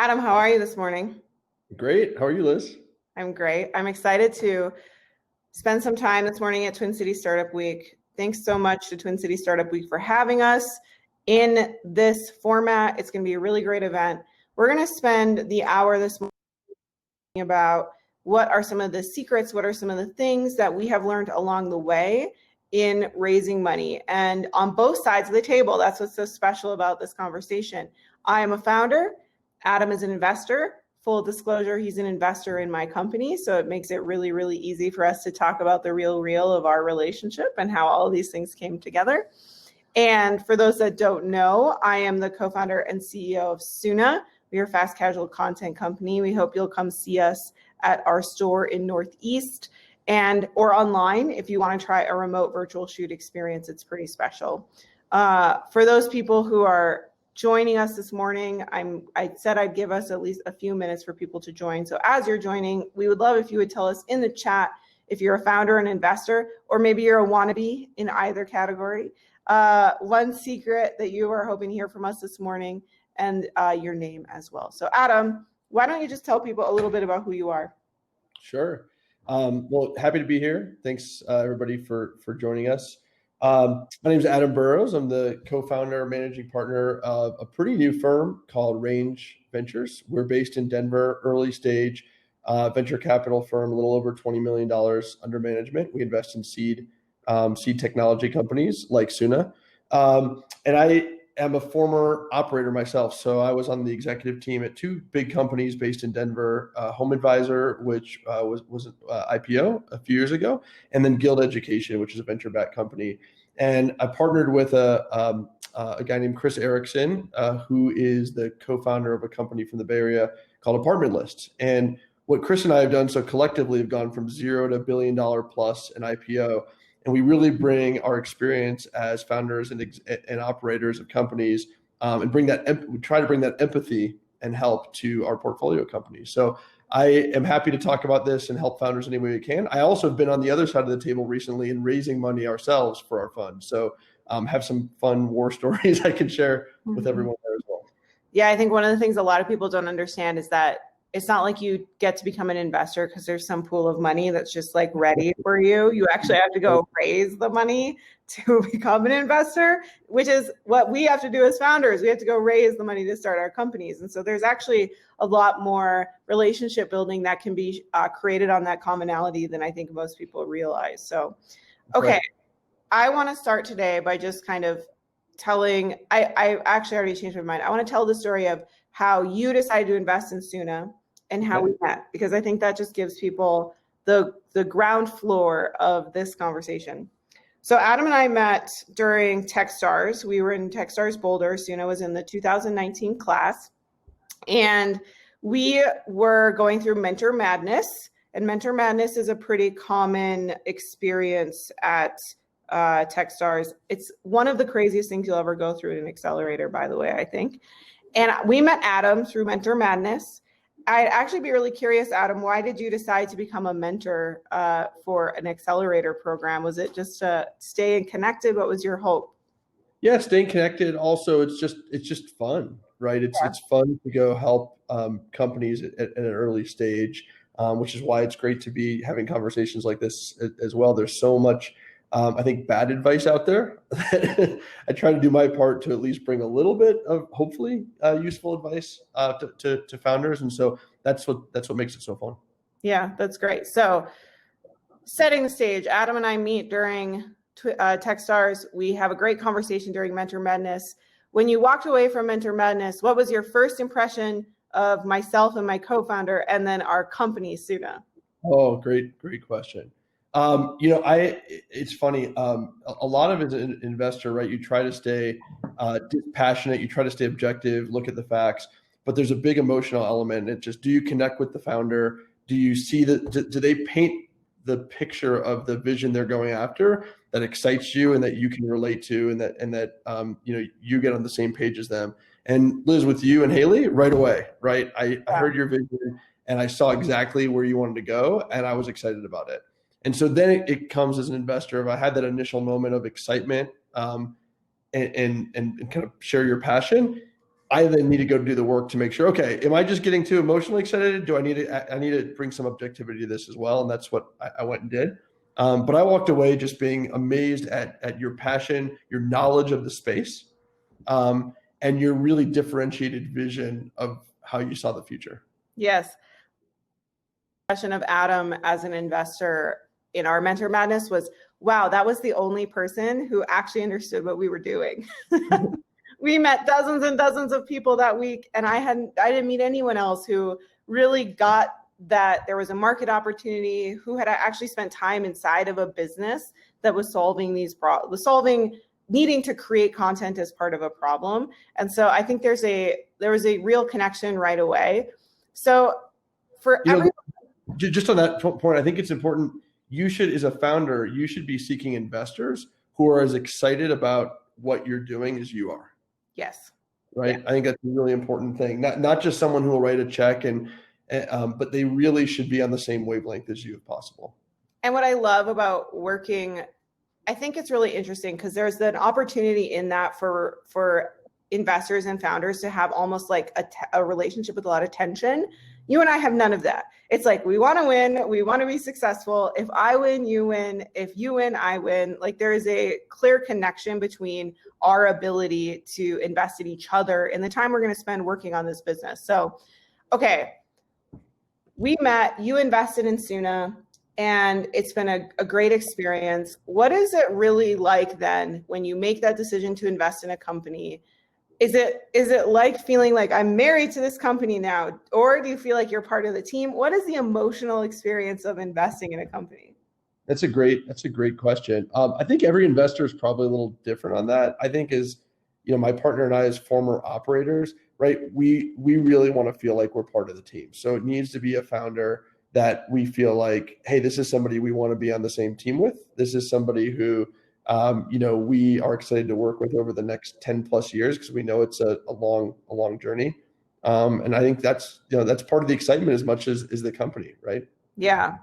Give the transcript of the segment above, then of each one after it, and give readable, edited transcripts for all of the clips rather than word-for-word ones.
Adam, how are you this morning? Great. How are you, Liz? I'm great. I'm excited to spend some time this morning at Twin City Startup Week. Thanks so much to Twin City Startup Week for having us in this format. It's going to be a really great event. We're going to spend the hour this morning about what are some of the secrets, what are some of the things that we have learned along the way in raising money. And on both sides of the table, that's what's so special about this conversation. I am a founder. Adam is an investor. Full disclosure, he's an investor in my company. So it makes it really, really easy for us to talk about the real of our relationship and how all of these things came together. And for those that don't know, I am the co-founder and CEO of Suna. We are a fast casual content company. We hope you'll come see us at our store in Northeast or online if you want to try a remote virtual shoot experience. It's pretty special. For those people who are joining us this morning, I said I'd give us at least a few minutes for people to join. So as you're joining, we would love if you would tell us in the chat if you're a founder and investor, or maybe you're a wannabe in either category. One secret that you are hoping to hear from us this morning, and your name as well. So Adam, why don't you just tell people a little bit about who you are? Sure. Well, happy to be here. Thanks, everybody, for joining us. My name is Adam Burrows. I'm the co-founder, managing partner of a pretty new firm called Range Ventures. We're based in Denver, early stage venture capital firm, a little over $20 million under management. We invest in seed technology companies like Suna. And I am a former operator myself. So I was on the executive team at two big companies based in Denver, Home Advisor, which was IPO a few years ago, and then Guild Education, which is a venture-backed company. And I partnered with a guy named Chris Erickson, who is the co-founder of a company from the Bay Area called Apartment List. And what Chris and I have done, so collectively have gone from $0 to $1 billion plus an IPO. And we really bring our experience as founders and operators of companies and we try to bring that empathy and help to our portfolio companies. So I am happy to talk about this and help founders any way we can. I also have been on the other side of the table recently in raising money ourselves for our fund. So have some fun war stories I can share with everyone there as well. Yeah, I think one of the things a lot of people don't understand is that it's not like you get to become an investor because there's some pool of money that's just like ready for you. You actually have to go raise the money to become an investor, which is what we have to do as founders. We have to go raise the money to start our companies. And so there's actually a lot more relationship building that can be created on that commonality than I think most people realize. So, okay, I want to start today by just kind of telling, I actually already changed my mind. I want to tell the story of how you decided to invest in Suna and how we met, because I think that just gives people the ground floor of this conversation. So Adam and I met during Techstars. We were in Techstars Boulder. Suna was in the 2019 class. And we were going through Mentor Madness. And Mentor Madness is a pretty common experience at Techstars. It's one of the craziest things you'll ever go through in an accelerator, by the way, I think. And we met Adam through Mentor Madness. I'd actually be really curious, Adam, why did you decide to become a mentor for an accelerator program? Was it just to stay connected? What was your hope? Yeah, staying connected. Also, it's just fun, right? It's fun to go help companies at an early stage, which is why it's great to be having conversations like this as well. There's so much I think bad advice out there. I try to do my part to at least bring a little bit of hopefully useful advice to founders, and so that's what makes it so fun. Yeah, that's great. So, setting the stage, Adam and I meet during Techstars. We have a great conversation during Mentor Madness. When you walked away from Mentor Madness, what was your first impression of myself and my co-founder, and then our company, Suna? Oh, great question. It's funny. A lot of it as an investor, right? You try to stay dispassionate, you try to stay objective, look at the facts, but there's a big emotional element. It just, do you connect with the founder? Do you see do they paint the picture of the vision they're going after that excites you and that you can relate to, and that you get on the same page as them? And Liz, with you and Haley, right away, right? I heard your vision and I saw exactly where you wanted to go, and I was excited about it. And so then it comes as an investor. If I had that initial moment of excitement and kind of share your passion, I then need to go do the work to make sure, okay, am I just getting too emotionally excited? Do I need to bring some objectivity to this as well? And that's what I went and did. But I walked away just being amazed at your passion, your knowledge of the space, and your really differentiated vision of how you saw the future. Yes. Question of Adam as an investor in our Mentor Madness was, wow, that was the only person who actually understood what we were doing. We met dozens and dozens of people that week, and I didn't meet anyone else who really got that there was a market opportunity, who had actually spent time inside of a business that was solving needing to create content as part of a problem. And so I think there was a real connection right away. So for everyone, just on that point, I think it's important. As a founder, you should be seeking investors who are as excited about what you're doing as you are. Yes. Right. Yeah. I think that's a really important thing. Not just someone who will write a check but they really should be on the same wavelength as you if possible. And what I love about working, I think it's really interesting because there's an opportunity in that for investors and founders to have almost like a relationship with a lot of tension. You and I have none of that. It's like, we want to win. We want to be successful. If I win, you win. If you win, I win. Like, there is a clear connection between our ability to invest in each other and the time we're going to spend working on this business. So, okay, we met, you invested in Suna, and it's been a great experience. What is it really like then when you make that decision to invest in a company? Is it like feeling like I'm married to this company now, or do you feel like you're part of the team? What is the emotional experience of investing in a company? That's a great question. I think every investor is probably a little different on that. I think my partner and I, as former operators, right, we really want to feel like we're part of the team. So it needs to be a founder that we feel like, hey, this is somebody we want to be on the same team with. This is somebody who we are excited to work with over the next 10 plus years, because we know it's a long journey. And I think that's part of the excitement as much as the company, right? Yeah.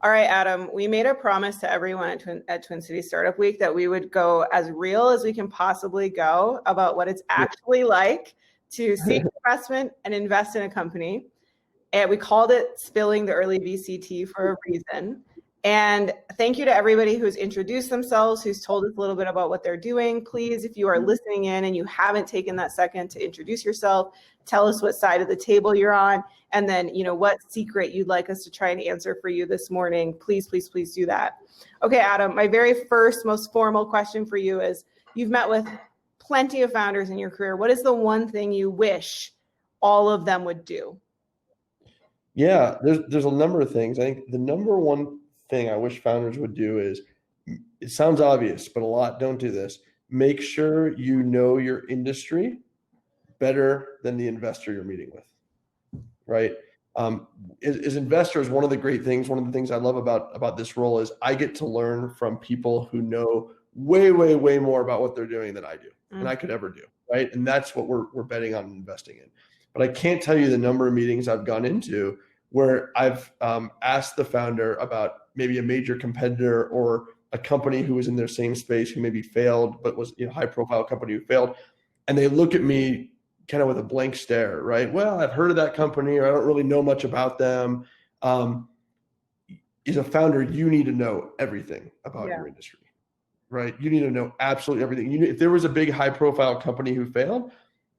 All right, Adam, we made a promise to everyone at Twin Cities Startup Week that we would go as real as we can possibly go about what it's actually like to seek investment and invest in a company. And we called it Spilling the Early VCT for a reason. And thank you to everybody who's introduced themselves, who's told us a little bit about what they're doing. Please, if you are listening in and you haven't taken that second to introduce yourself, tell us what side of the table you're on, and then, what secret you'd like us to try and answer for you this morning. Please, please, please do that. Okay, Adam, my very first, most formal question for you is, you've met with plenty of founders in your career. What is the one thing you wish all of them would do? Yeah, there's a number of things. I think the number one thing I wish founders would do is, it sounds obvious, but a lot don't do this. Make sure you know your industry better than the investor you're meeting with, right? As investors, one of the things I love about this role is I get to learn from people who know way, way, way more about what they're doing than I do, than I could ever do, right? And that's what we're betting on investing in. But I can't tell you the number of meetings I've gone into where I've asked the founder about maybe a major competitor or a company who was in their same space who maybe failed, but was a high profile company who failed. And they look at me kind of with a blank stare, right? Well, I've heard of that company, or I don't really know much about them. As a founder, you need to know everything about your industry, right? You need to know absolutely everything. If there was a big high profile company who failed,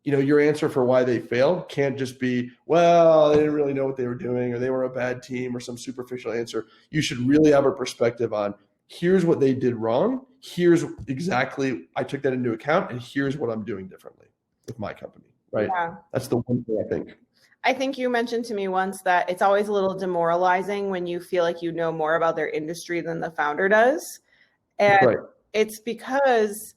your answer for why they failed can't just be, well, they didn't really know what they were doing, or they were a bad team, or some superficial answer. You should really have a perspective on, here's what they did wrong. Here's exactly, I took that into account, and here's what I'm doing differently with my company, right? Yeah. That's the one thing I think. I think you mentioned to me once that it's always a little demoralizing when you feel like you know more about their industry than the founder does. And it's because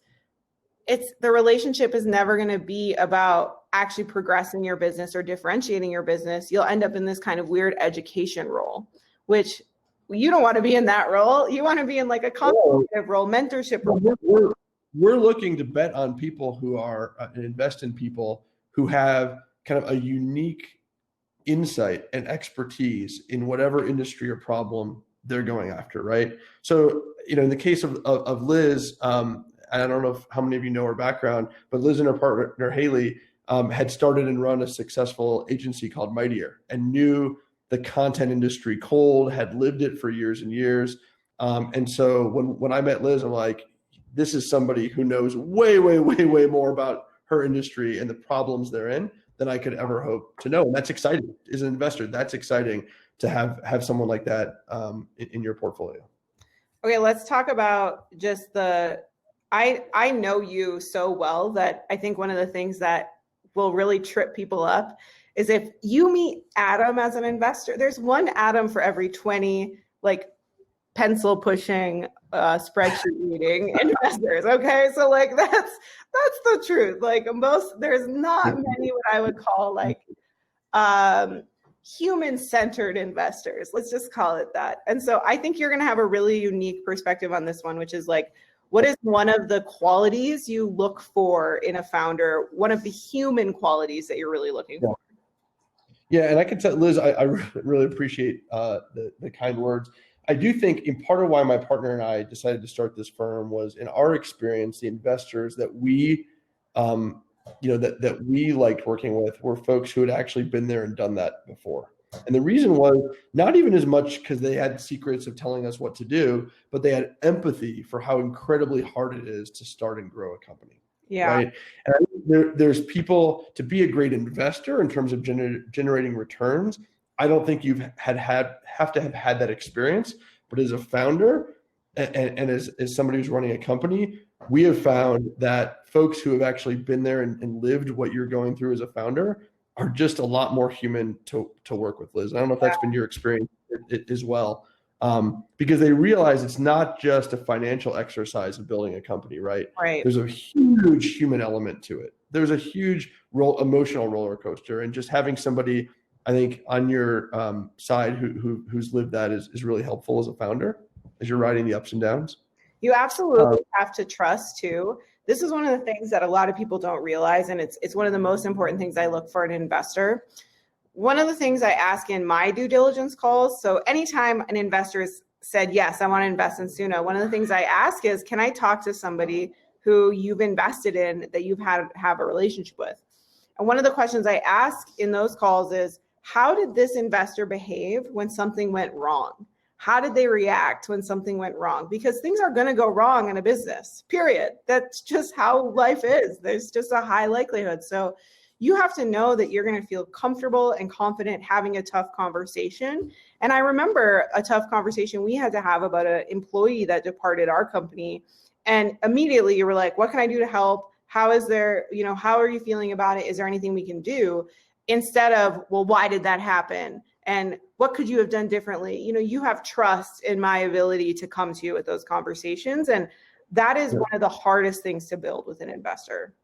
the relationship is never going to be about actually progressing your business or differentiating your business. You'll end up in this kind of weird education role, which you don't want to be in that role. You want to be in like a consultative role, mentorship role. We're looking to bet on people who are and invest in people who have kind of a unique insight and expertise in whatever industry or problem they're going after, right? So, in the case of Liz, I don't know how many of you know her background, but Liz and her partner, Haley, had started and run a successful agency called Mightier and knew the content industry cold, had lived it for years and years. And so when I met Liz, I'm like, this is somebody who knows way, way, way, way more about her industry and the problems they're in than I could ever hope to know. And that's exciting. As an investor, that's exciting to have someone like that in your portfolio. Okay, let's talk about just I know you so well that I think one of the things that will really trip people up is if you meet Adam as an investor, there's one Adam for every 20 like pencil pushing, spreadsheet reading investors. Okay, so like that's the truth. Like there's not many what I would call like human-centered investors. Let's just call it that. And so I think you're going to have a really unique perspective on this one, which is like, what is one of the qualities you look for in a founder? One of the human qualities that you're really looking for? Yeah, and I can tell Liz, I really appreciate the kind words. I do think in part of why my partner and I decided to start this firm was, in our experience, the investors that we, that we liked working with were folks who had actually been there and done that before. And the reason was not even as much because they had secrets of telling us what to do, but they had empathy for how incredibly hard it is to start and grow a company. Yeah. Right. And there's people to be a great investor in terms of generating returns. I don't think you've have to have had that experience, but as a founder and as somebody who's running a company, we have found that folks who have actually been there and lived what you're going through as a founder are just a lot more human to work with, Liz. I don't know if that's been your experience as well, because they realize it's not just a financial exercise of building a company, right? Right. There's a huge human element to it. There's a huge emotional roller coaster, and just having somebody, I think, on your side who's lived that is really helpful as a founder as you're riding the ups and downs. You absolutely have to trust too. This is one of the things that a lot of people don't realize, and it's one of the most important things I look for in an investor. One of the things I ask in my due diligence calls, so anytime an investor has said, yes, I want to invest in Suno, one of the things I ask is, can I talk to somebody who you've invested in that you've have a relationship with? And one of the questions I ask in those calls is, how did this investor behave when something went wrong? How did they react when something went wrong? Because things are going to go wrong in a business, period. That's just how life is. There's just a high likelihood. So you have to know that you're going to feel comfortable and confident having a tough conversation. And I remember a tough conversation we had to have about an employee that departed our company. And immediately you were like, what can I do to help? How are you feeling about it? Is there anything we can do? Instead of, well, why did that happen? And what could you have done differently? You have trust in my ability to come to you with those conversations. And that is one of the hardest things to build with an investor.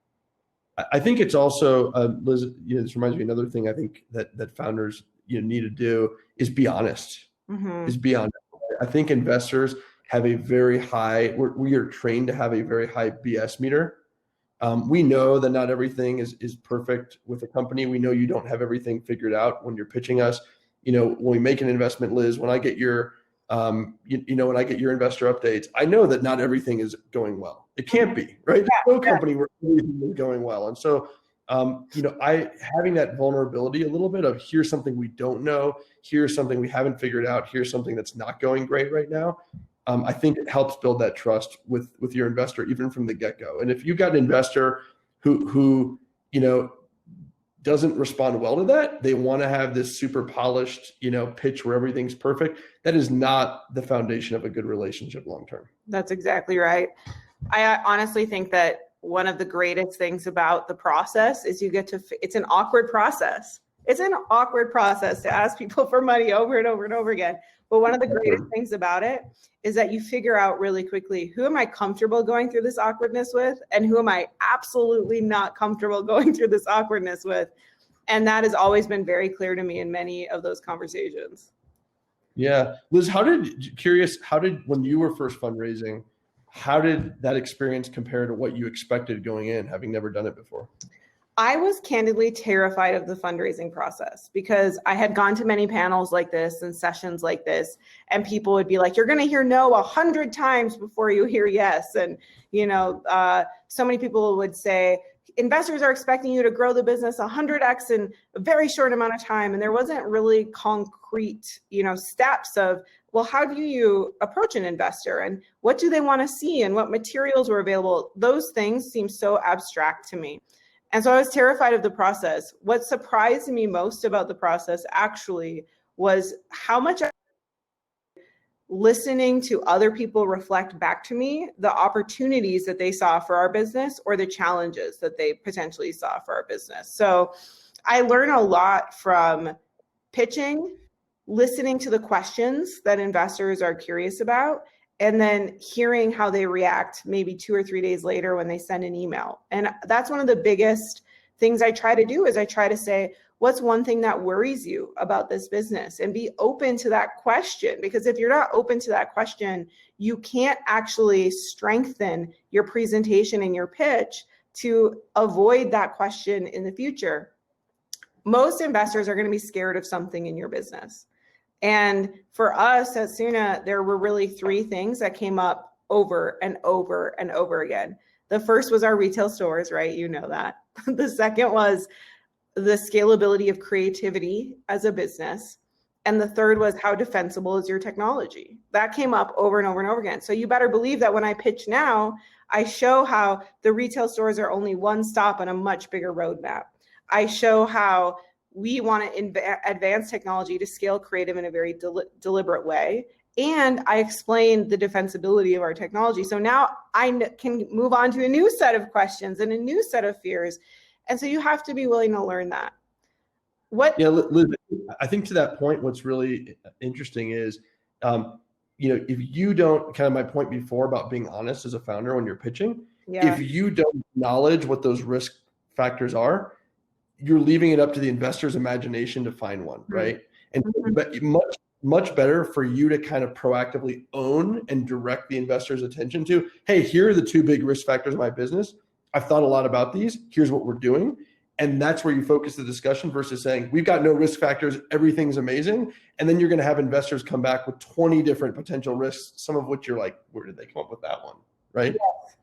I think it's also, Liz, this reminds me of another thing I think that founders need to do is be honest. Mm-hmm. Is be honest. I think investors have a very high, we are trained to have a very high BS meter. We know that not everything is perfect with a company. We know you don't have everything figured out when you're pitching us. When we make an investment, Liz, when I get your, when I get your investor updates, I know that not everything is going well. It can't be, right? There's no company where everything is going well. And so, having that vulnerability a little bit of, here's something we don't know, here's something we haven't figured out, here's something that's not going great right now. I think it helps build that trust with your investor, even from the get-go. And if you've got an investor who doesn't respond well to that, they want to have this super polished, pitch where everything's perfect, that is not the foundation of a good relationship long-term. That's exactly right. I honestly think that one of the greatest things about the process is it's an awkward process. It's an awkward process to ask people for money over and over and over again. But one of the greatest things about it is that you figure out really quickly, who am I comfortable going through this awkwardness with? And who am I absolutely not comfortable going through this awkwardness with? And that has always been very clear to me in many of those conversations. Yeah. Liz, when you were first fundraising, how did that experience compare to what you expected going in, having never done it before? I was candidly terrified of the fundraising process because I had gone to many panels like this and sessions like this, and people would be like, you're going to hear no 100 times before you hear yes. And, so many people would say, investors are expecting you to grow the business 100x in a very short amount of time. And there wasn't really concrete, steps of, well, how do you approach an investor and what do they want to see and what materials were available? Those things seem so abstract to me. And so I was terrified of the process. What surprised me most about the process actually was how much listening to other people reflect back to me the opportunities that they saw for our business or the challenges that they potentially saw for our business. So I learn a lot from pitching, listening to the questions that investors are curious about, and then hearing how they react maybe 2 or 3 days later when they send an email. And that's one of the biggest things I try to do is I try to say, what's one thing that worries you about this business? And be open to that question, because if you're not open to that question, you can't actually strengthen your presentation and your pitch to avoid that question in the future. Most investors are going to be scared of something in your business. And for us at Suna, there were really 3 things that came up over and over and over again. The first was our retail stores, right? You know that. The second was the scalability of creativity as a business. And the third was how defensible is your technology? That came up over and over and over again. So you better believe that when I pitch now, I show how the retail stores are only one stop on a much bigger roadmap. I show how we want to advance technology to scale creative in a very deliberate way. And I explain the defensibility of our technology. So now I can move on to a new set of questions and a new set of fears. And so you have to be willing to learn that. Yeah, Liz, I think to that point, what's really interesting is, if you don't, kind of my point before about being honest as a founder when you're pitching, if you don't acknowledge what those risk factors are, you're leaving it up to the investor's imagination to find one, right? And much better for you to kind of proactively own and direct the investor's attention to, hey, here are the 2 big risk factors of my business. I've thought a lot about these. Here's what we're doing. And that's where you focus the discussion versus saying, we've got no risk factors. Everything's amazing. And then you're going to have investors come back with 20 different potential risks, some of which you're like, where did they come up with that one? Right? Yes.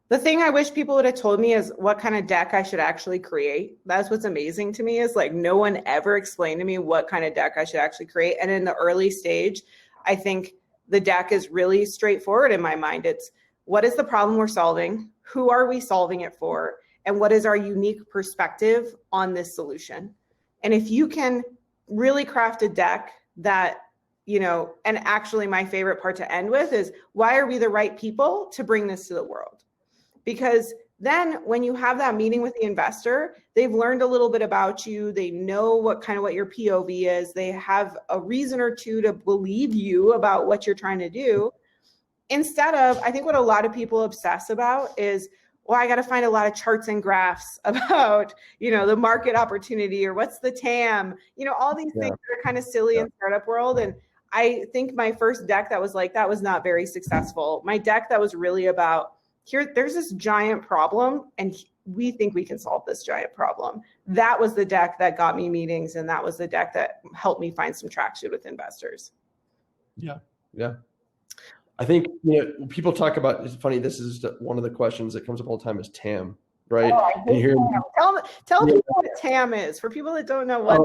The thing I wish people would have told me is what kind of deck I should actually create. That's what's amazing to me is like no one ever explained to me what kind of deck I should actually create. And in the early stage, I think the deck is really straightforward in my mind. It's what is the problem we're solving? Who are we solving it for? And what is our unique perspective on this solution? And if you can really craft a deck that, and actually my favorite part to end with is why are we the right people to bring this to the world? Because then when you have that meeting with the investor, they've learned a little bit about you. They know what your POV is. They have a reason or two to believe you about what you're trying to do. Instead of, I think what a lot of people obsess about is, well, I got to find a lot of charts and graphs about, the market opportunity or what's the TAM, all these things that are kind of silly in startup world. And I think my first deck that was like that was not very successful. My deck that was really about there's this giant problem and we think we can solve this giant problem. That was the deck that got me meetings. And that was the deck that helped me find some traction with investors. Yeah. I think people talk about. It's funny. This is one of the questions that comes up all the time is TAM, right? Oh, tell people what TAM is for people that don't know what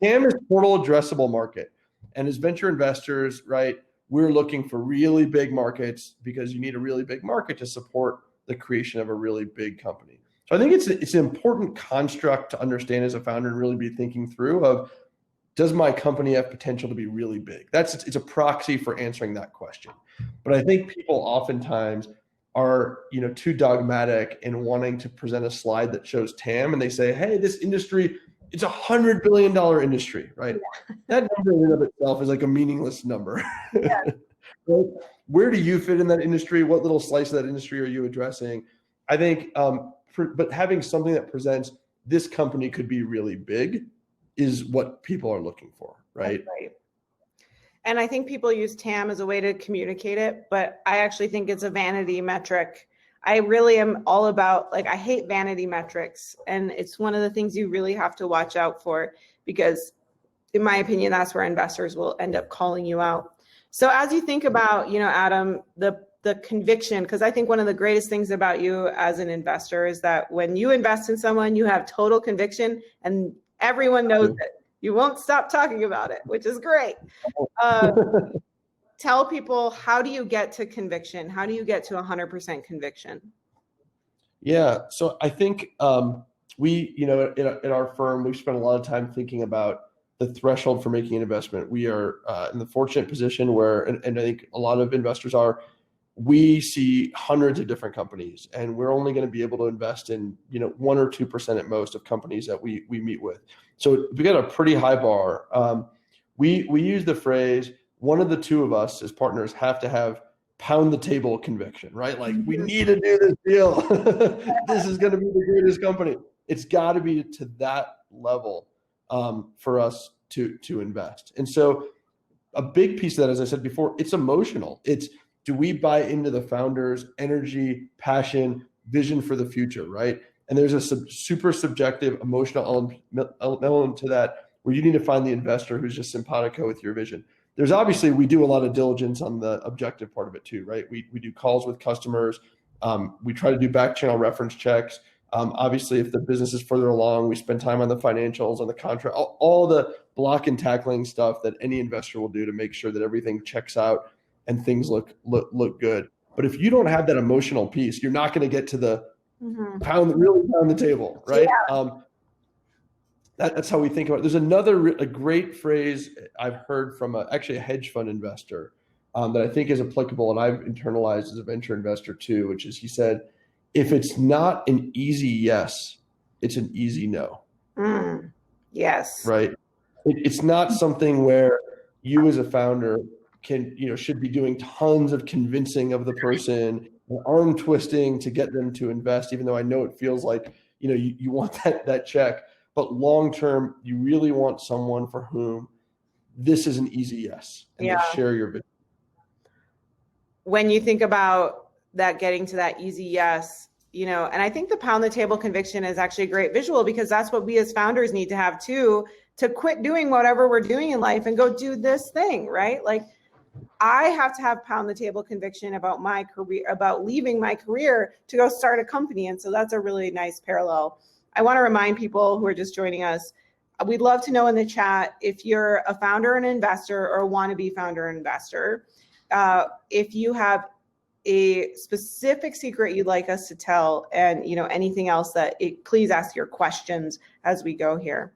TAM is total addressable market. And as venture investors, right, we're looking for really big markets because you need a really big market to support the creation of a really big company. So I think it's an important construct to understand as a founder and really be thinking through of, does my company have potential to be really big? It's a proxy for answering that question. But I think people oftentimes are, too dogmatic in wanting to present a slide that shows TAM and they say, hey, this industry, it's $100 billion industry, right? Yeah. That number in and of itself is like a meaningless number. Yeah. Right? Where do you fit in that industry? What little slice of that industry are you addressing? I think, but having something that presents this company could be really big is what people are looking for, right? Right. And I think people use TAM as a way to communicate it, but I actually think it's a vanity metric. I really am all about, I hate vanity metrics. And it's one of the things you really have to watch out for because in my opinion, that's where investors will end up calling you out. So as you think about, Adam, the the conviction, because I think one of the greatest things about you as an investor is that when you invest in someone, you have total conviction and everyone knows it. You won't stop talking about it, which is great. Tell people, how do you get to conviction? How do you get to 100% conviction? Yeah, so I think we, in our firm, we've spent a lot of time thinking about the threshold for making an investment. We are in the fortunate position where, and I think a lot of investors are, we see hundreds of different companies, and we're only going to be able to invest in 1 or 2% at most of companies that we meet with. So we got a pretty high bar. We use the phrase, one of the two of us as partners have to have pound the table conviction, right? Like, we need to do this deal. This is going to be the greatest company. It's got to be to that level for us to invest. And so a big piece of that, as I said before, it's emotional. It's, do we buy into the founder's energy, passion, vision for the future, right? And there's a super subjective emotional element to that, where you need to find the investor who's just simpatico with your vision. There's obviously, we do a lot of diligence on the objective part of it too, right? We do calls with customers. We try to do back channel reference checks. Obviously, if the business is further along, we spend time on the financials, on the contract, all the block and tackling stuff that any investor will do to make sure that everything checks out and things look good. But if you don't have that emotional piece, you're not going to get to the pound the table, right? Yeah. That's how we think about it. There's a great phrase I've heard from actually a hedge fund investor that I think is applicable, and I've internalized as a venture investor too, which is, he said, if it's not an easy yes, it's an easy no. Yes. Right. It's not something where you as a founder should be doing tons of convincing of the person, arm twisting to get them to invest, even though I know it feels like, you want that check. But long term, you really want someone for whom this is an easy yes, and they share your vision. When you think about that, getting to that easy yes, and I think the pound the table conviction is actually a great visual, because that's what we as founders need to have too, to quit doing whatever we're doing in life and go do this thing, right? Like, I have to have pound the table conviction about my career, about leaving my career to go start a company. And so that's a really nice parallel. I want to remind people who are just joining us, we'd love to know in the chat if you're a founder and investor or wannabe founder and investor. If you have a specific secret you'd like us to tell, and anything else please ask your questions as we go here.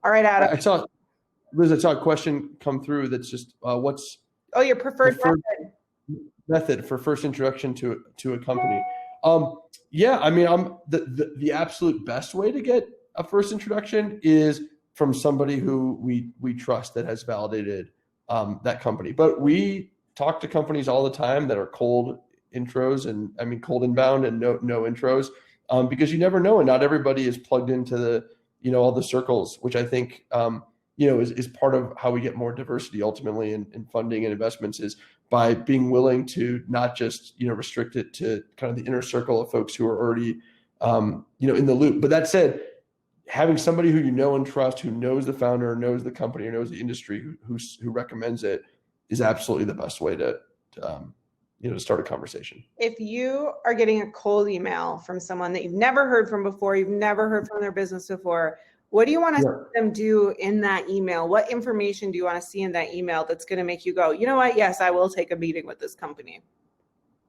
All right, Adam. Liz, I saw a question come through that's just what's your preferred method for first introduction to a company. Yeah, I mean, the absolute best way to get a first introduction is from somebody who we trust, that has validated that company. But we talk to companies all the time that are cold intros, and I mean cold inbound and no intros, because you never know, and not everybody is plugged into the all the circles, which I think is part of how we get more diversity ultimately in funding and investments, is by being willing to not just restrict it to kind of the inner circle of folks who are already in the loop. But that said, having somebody who and trust, who knows the founder, knows the company, or knows the industry, who recommends it, is absolutely the best way to start a conversation. If you are getting a cold email from someone that you've never heard from before, you've never heard from their business before, what do you want to see them do in that email? What information do you want to see in that email that's going to make you go, you know what? Yes, I will take a meeting with this company.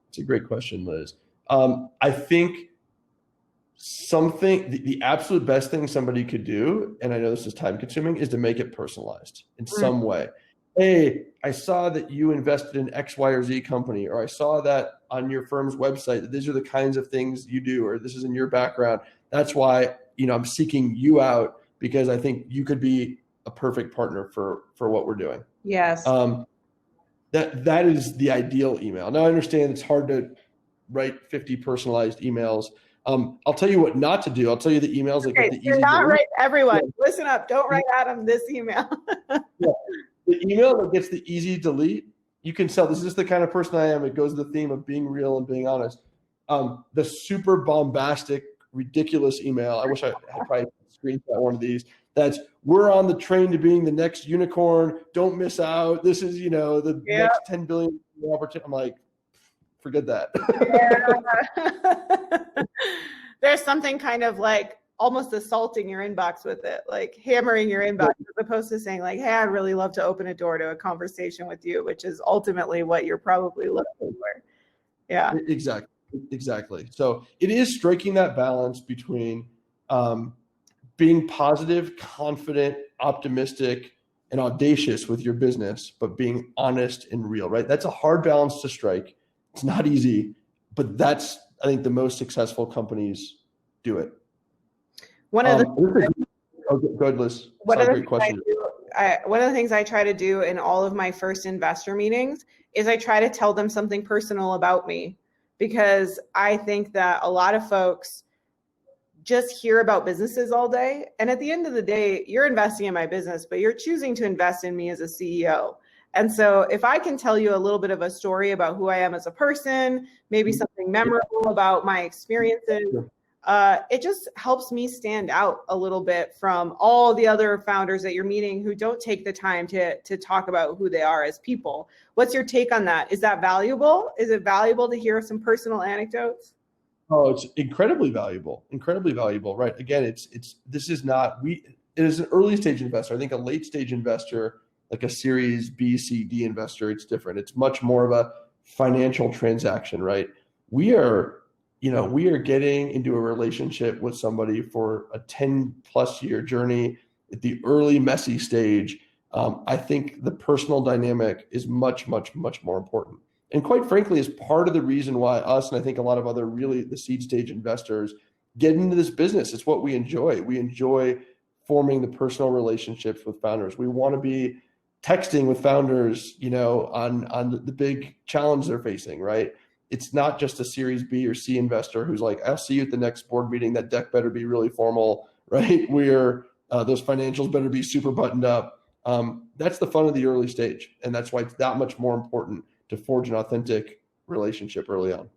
It's a great question, Liz. I think the absolute best thing somebody could do, and I know this is time consuming, is to make it personalized in some way. Hey, I saw that you invested in X, Y, or Z company, or I saw that on your firm's website that these are the kinds of things you do, or this is in your background. That's why I'm seeking you out, because I think you could be a perfect partner for what we're doing. Yes. That is the ideal email. Now I understand it's hard to write 50 personalized emails. I'll tell you what not to do. I'll tell you the emails that get the easy. You're not right, everyone. Listen up. Don't write Adam this email. The email that gets the easy delete, you can tell this is the kind of person I am. It goes to the theme of being real and being honest. The super bombastic, ridiculous email. I wish I had probably screenshot one of these. That's, we're on the train to being the next unicorn. Don't miss out. This is, the next 10 billion opportunity. I'm like, Forget that. Yeah. There's something kind of like almost assaulting your inbox with it, like hammering your inbox as opposed to saying like, hey, I'd really love to open a door to a conversation with you, which is ultimately what you're probably looking for. Yeah. Exactly. So it is striking that balance between being positive, confident, optimistic, and audacious with your business, but being honest and real, right? That's a hard balance to strike. It's not easy, but that's, I think, the most successful companies do it. One of the go ahead, Liz. Great question. One of the things I try to do in all of my first investor meetings is I try to tell them something personal about me, because I think that a lot of folks just hear about businesses all day. And at the end of the day, you're investing in my business, but you're choosing to invest in me as a CEO. And so if I can tell you a little bit of a story about who I am as a person, maybe something memorable about my experiences, it just helps me stand out a little bit from all the other founders that you're meeting who don't take the time to talk about who they are as people. What's your take on that? Is that valuable? Is it valuable to hear some personal anecdotes? Oh, it's incredibly valuable, right? Again, it is an early stage investor. I think a late stage investor, like a series B, C, D investor, it's different. It's much more of a financial transaction, right? We are getting into a relationship with somebody for a 10+ year journey at the early messy stage. I think the personal dynamic is much, much, much more important. And quite frankly, is part of the reason why us, and I think a lot of other the seed stage investors, get into this business. It's what we enjoy. We enjoy forming the personal relationships with founders. We want to be texting with founders, on the big challenge they're facing, right? It's not just a Series B or C investor who's like, I'll see you at the next board meeting. That deck better be really formal, right? Those financials better be super buttoned up. That's the fun of the early stage. And that's why it's that much more important to forge an authentic relationship early on.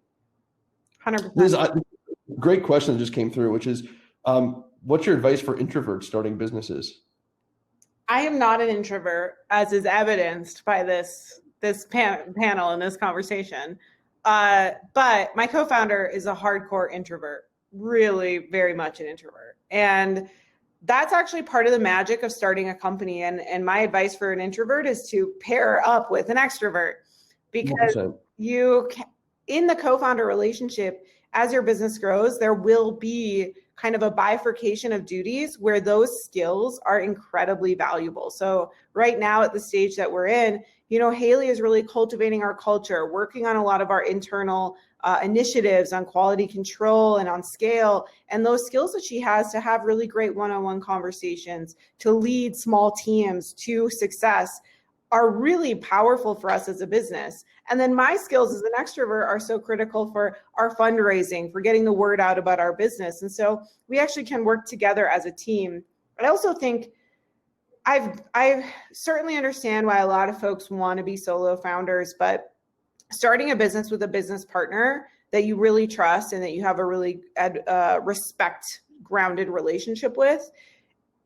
100%. Liz, great question that just came through, which is, what's your advice for introverts starting businesses? I am not an introvert, as is evidenced by this panel and this conversation. But my co-founder is a hardcore introvert, really very much an introvert. And that's actually part of the magic of starting a company. And my advice for an introvert is to pair up with an extrovert, because 100%. In the co-founder relationship, as your business grows, there will be kind of a bifurcation of duties where those skills are incredibly valuable. So right now at the stage that we're in, Haley is really cultivating our culture, working on a lot of our internal initiatives on quality control and on scale. And those skills that she has to have really great one-on-one conversations, to lead small teams to success, are really powerful for us as a business. And then my skills as an extrovert are so critical for our fundraising, for getting the word out about our business. And so we actually can work together as a team. I also think I certainly understand why a lot of folks want to be solo founders, but starting a business with a business partner that you really trust and that you have a really respect grounded relationship with,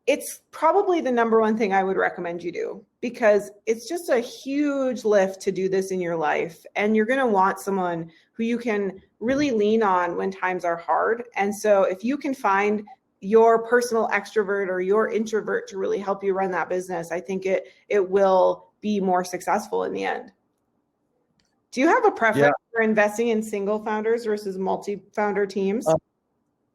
it's probably the number one thing I would recommend you do, because it's just a huge lift to do this in your life. And you're going to want someone who you can really lean on when times are hard. And so if you can find your personal extrovert or your introvert to really help you run that business, I think it will be more successful in the end. Do you have a preference for investing in single founders versus multi-founder teams?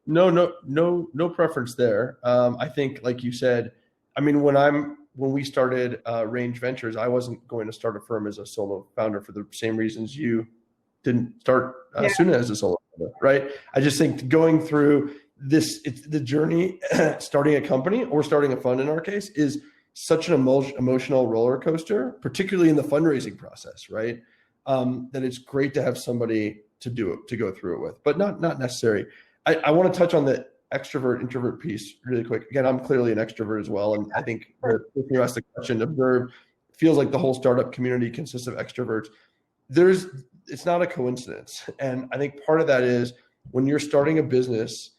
No preference there. I think, like you said, I mean, when we started Range Ventures, I wasn't going to start a firm as a solo founder for the same reasons you didn't start Suna as a solo founder, right? I just think going through the journey, starting a company or starting a fund in our case, is such an emotional roller coaster, particularly in the fundraising process, right? That it's great to have somebody to go through it with, but not necessary. I want to touch on the extrovert introvert piece really quick. Again, I'm clearly an extrovert as well. And I think if you ask the question, observe, feels like the whole startup community consists of extroverts. It's not a coincidence. And I think part of that is when you're starting a business,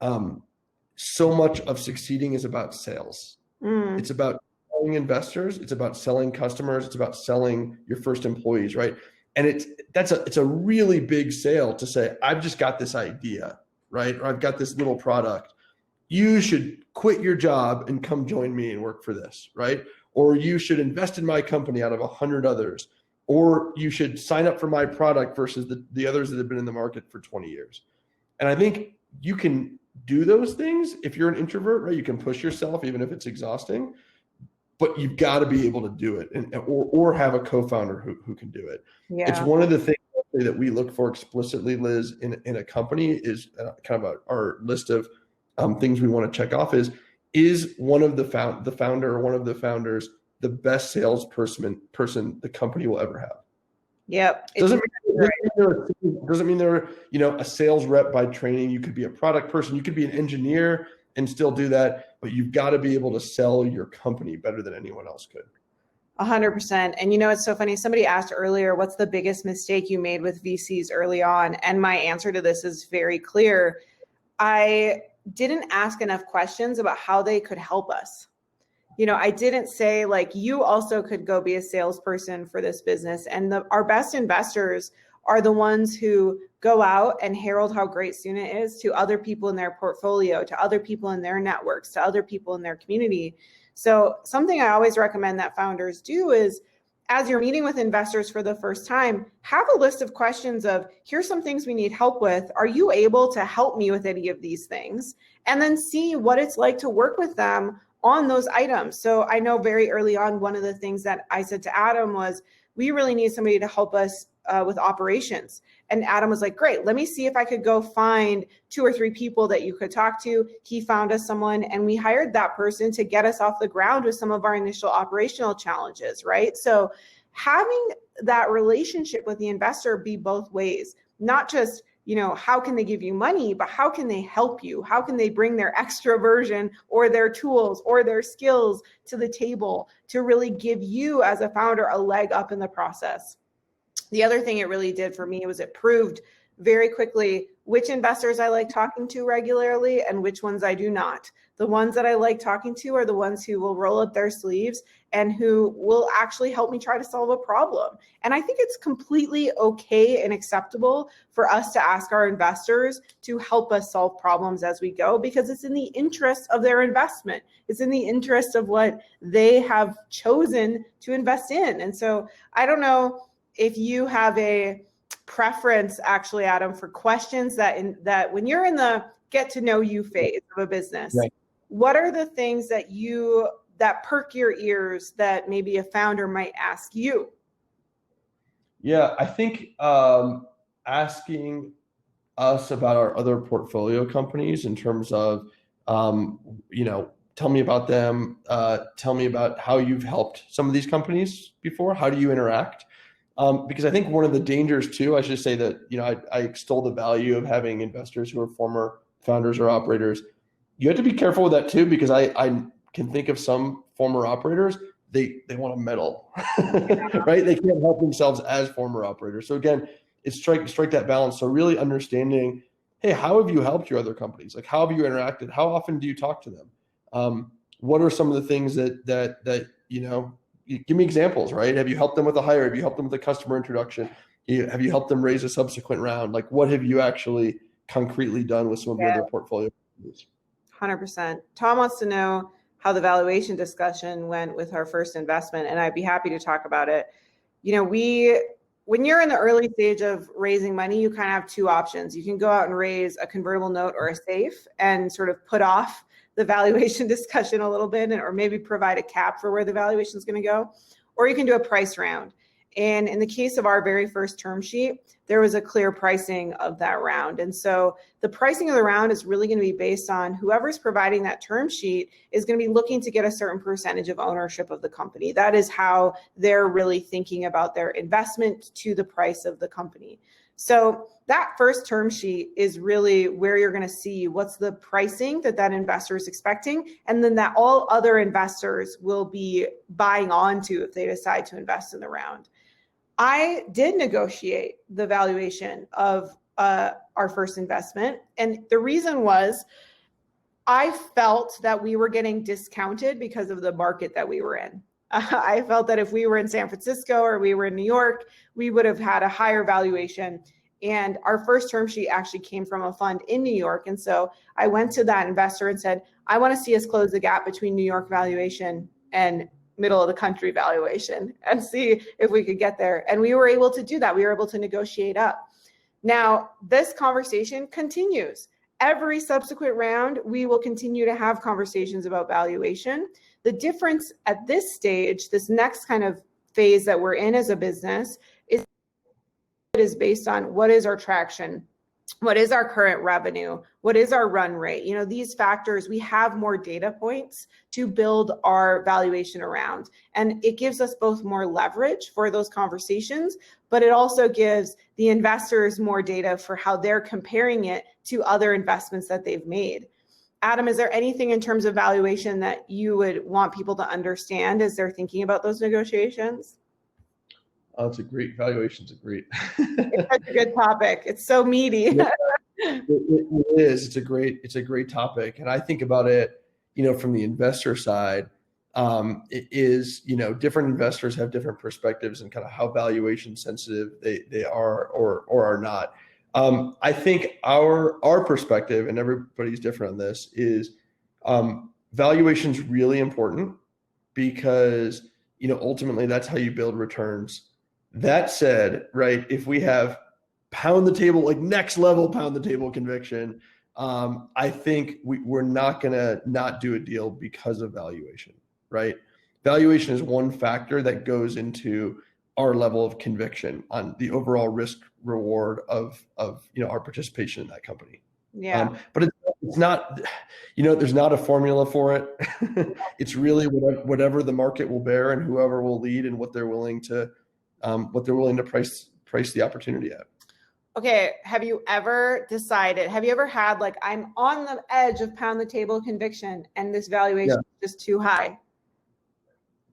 so much of succeeding is about sales. It's about selling investors. It's about selling customers. It's about selling your first employees, right? And it's a really big sale to say, I've just got this idea, right? Or I've got this little product. You should quit your job and come join me and work for this, right? Or you should invest in my company out of 100 others. Or you should sign up for my product versus the others that have been in the market for 20 years. And I think you can do those things if you're an introvert, right? You can push yourself even if it's exhausting, but you've got to be able to do it or have a co-founder who can do it. Yeah. It's one of the things that we look for explicitly, Liz, in a company is kind of our list of things we want to check off is one of the founder or one of the founders the best salesperson the company will ever have. Yep. Doesn't mean they're a sales rep by training. You could be a product person, you could be an engineer and still do that, but you've got to be able to sell your company better than anyone else could. 100%. And it's so funny. Somebody asked earlier, what's the biggest mistake you made with VCs early on? And my answer to this is very clear. I didn't ask enough questions about how they could help us. I didn't say you also could go be a salesperson for this business. And our best investors are the ones who go out and herald how great Suna is to other people in their portfolio, to other people in their networks, to other people in their community. So something I always recommend that founders do is, as you're meeting with investors for the first time, have a list of questions of, here's some things we need help with. Are you able to help me with any of these things? And then see what it's like to work with them on those items. So I know very early on, one of the things that I said to Adam was, we really need somebody to help us with operations. And Adam was like, great, let me see if I could go find 2 or 3 people that you could talk to. He found us someone and we hired that person to get us off the ground with some of our initial operational challenges, right? So having that relationship with the investor be both ways, not just, how can they give you money, but how can they help you? How can they bring their extroversion or their tools or their skills to the table to really give you as a founder a leg up in the process? The other thing it really did for me was it proved very quickly which investors I like talking to regularly and which ones I do not. The ones that I like talking to are the ones who will roll up their sleeves and who will actually help me try to solve a problem. And I think it's completely okay and acceptable for us to ask our investors to help us solve problems as we go, because it's in the interest of their investment. It's in the interest of what they have chosen to invest in. And so I don't know if you have a preference, actually, Adam, for questions that when you're in the get to know you phase of a business, right, what are the things that perk your ears that maybe a founder might ask you? Yeah, I think asking us about our other portfolio companies in terms of, tell me about them, tell me about how you've helped some of these companies before, how do you interact? Because I think one of the dangers too, I should say that, I extol the value of having investors who are former founders or operators. You have to be careful with that too, because I can think of some former operators, they want to meddle, right? They can't help themselves as former operators. So again, it's strike that balance. So really understanding, hey, how have you helped your other companies? Like, how have you interacted? How often do you talk to them? What are some of the things that give me examples, right? Have you helped them with a hire? Have you helped them with a customer introduction? Have you helped them raise a subsequent round? Like, what have you actually concretely done with some of your other portfolio companies? 100%. Tom wants to know how the valuation discussion went with our first investment, and I'd be happy to talk about it. When you're in the early stage of raising money, you kind of have 2 options. You can go out and raise a convertible note or a SAFE and sort of put off the valuation discussion a little bit, or maybe provide a cap for where the valuation is going to go, or you can do a price round. And in the case of our very first term sheet, there was a clear pricing of that round. And so the pricing of the round is really going to be based on whoever's providing that term sheet is going to be looking to get a certain percentage of ownership of the company. That is how they're really thinking about their investment to the price of the company. So that first term sheet is really where you're going to see what's the pricing that investor is expecting, and then that all other investors will be buying onto if they decide to invest in the round. I did negotiate the valuation of our first investment, and the reason was I felt that we were getting discounted because of the market that we were in. I felt that if we were in San Francisco or we were in New York, we would have had a higher valuation. And our first term sheet actually came from a fund in New York. And so I went to that investor and said, I want to see us close the gap between New York valuation and middle of the country valuation and see if we could get there. And we were able to do that. We were able to negotiate up. Now, this conversation continues. Every subsequent round, we will continue to have conversations about valuation. The difference at this stage, this next kind of phase that we're in as a business, is based on what is our traction, what is our current revenue, what is our run rate. You know, these factors, we have more data points to build our valuation around. And it gives us both more leverage for those conversations, but it also gives the investors more data for how they're comparing it to other investments that they've made. Adam, is there anything in terms of valuation that you would want people to understand as they're thinking about those negotiations? Oh, it's a great valuation's a great. It's such a good topic. It's so meaty. Yeah, it is. It's a great topic. And I think about it, from the investor side, it is, different investors have different perspectives and kind of how valuation sensitive they are or are not. I think our perspective, and everybody's different on this, is valuation is really important because, ultimately that's how you build returns. That said, right, if we have pound the table, like next level pound the table conviction, I think we're not going to not do a deal because of valuation, right? Valuation is one factor that goes into our level of conviction on the overall risk reward of our participation in that company. Yeah. But it's not, there's not a formula for it. It's really whatever the market will bear and whoever will lead and what they're willing to price the opportunity at. Okay. Have you ever had like, I'm on the edge of pound the table conviction and this valuation is just too high?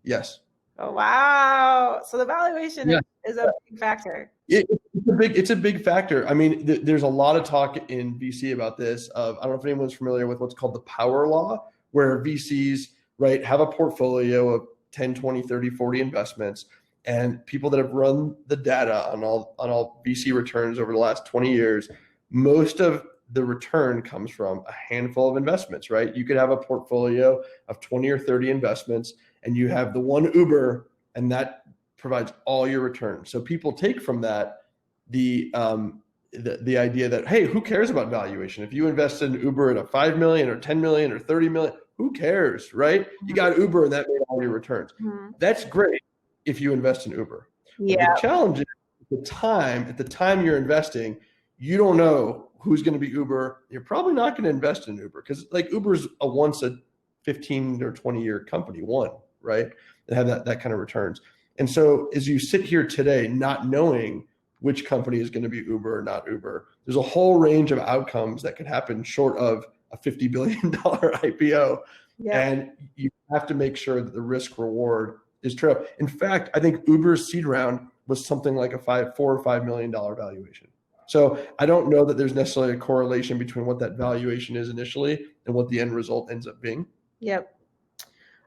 Yes. Oh, wow. So the valuation is a big factor. It's a big factor. I mean, there's a lot of talk in VC about this. I don't know if anyone's familiar with what's called the power law, where VCs, right, have a portfolio of 10, 20, 30, 40 investments. And people that have run the data on all VC returns over the last 20 years, most of the return comes from a handful of investments, right? You could have a portfolio of 20 or 30 investments and you have the one Uber and that provides all your returns. So people take from that the idea that, hey, who cares about valuation? If you invest in Uber at a 5 million or 10 million or 30 million, who cares, right? You got Uber and that made all your returns. Mm-hmm. That's great if you invest in Uber. Yeah. But the challenge is at the time you're investing, you don't know who's going to be Uber. You're probably not going to invest in Uber because like Uber's once a 15 or 20 year company, right? That have that kind of returns. And so as you sit here today, not knowing which company is going to be Uber or not Uber, there's a whole range of outcomes that could happen short of a $50 billion IPO. Yeah. And you have to make sure that the risk reward is true. In fact, I think Uber's seed round was something like a $4 or $5 million valuation. So I don't know that there's necessarily a correlation between what that valuation is initially and what the end result ends up being. Yep.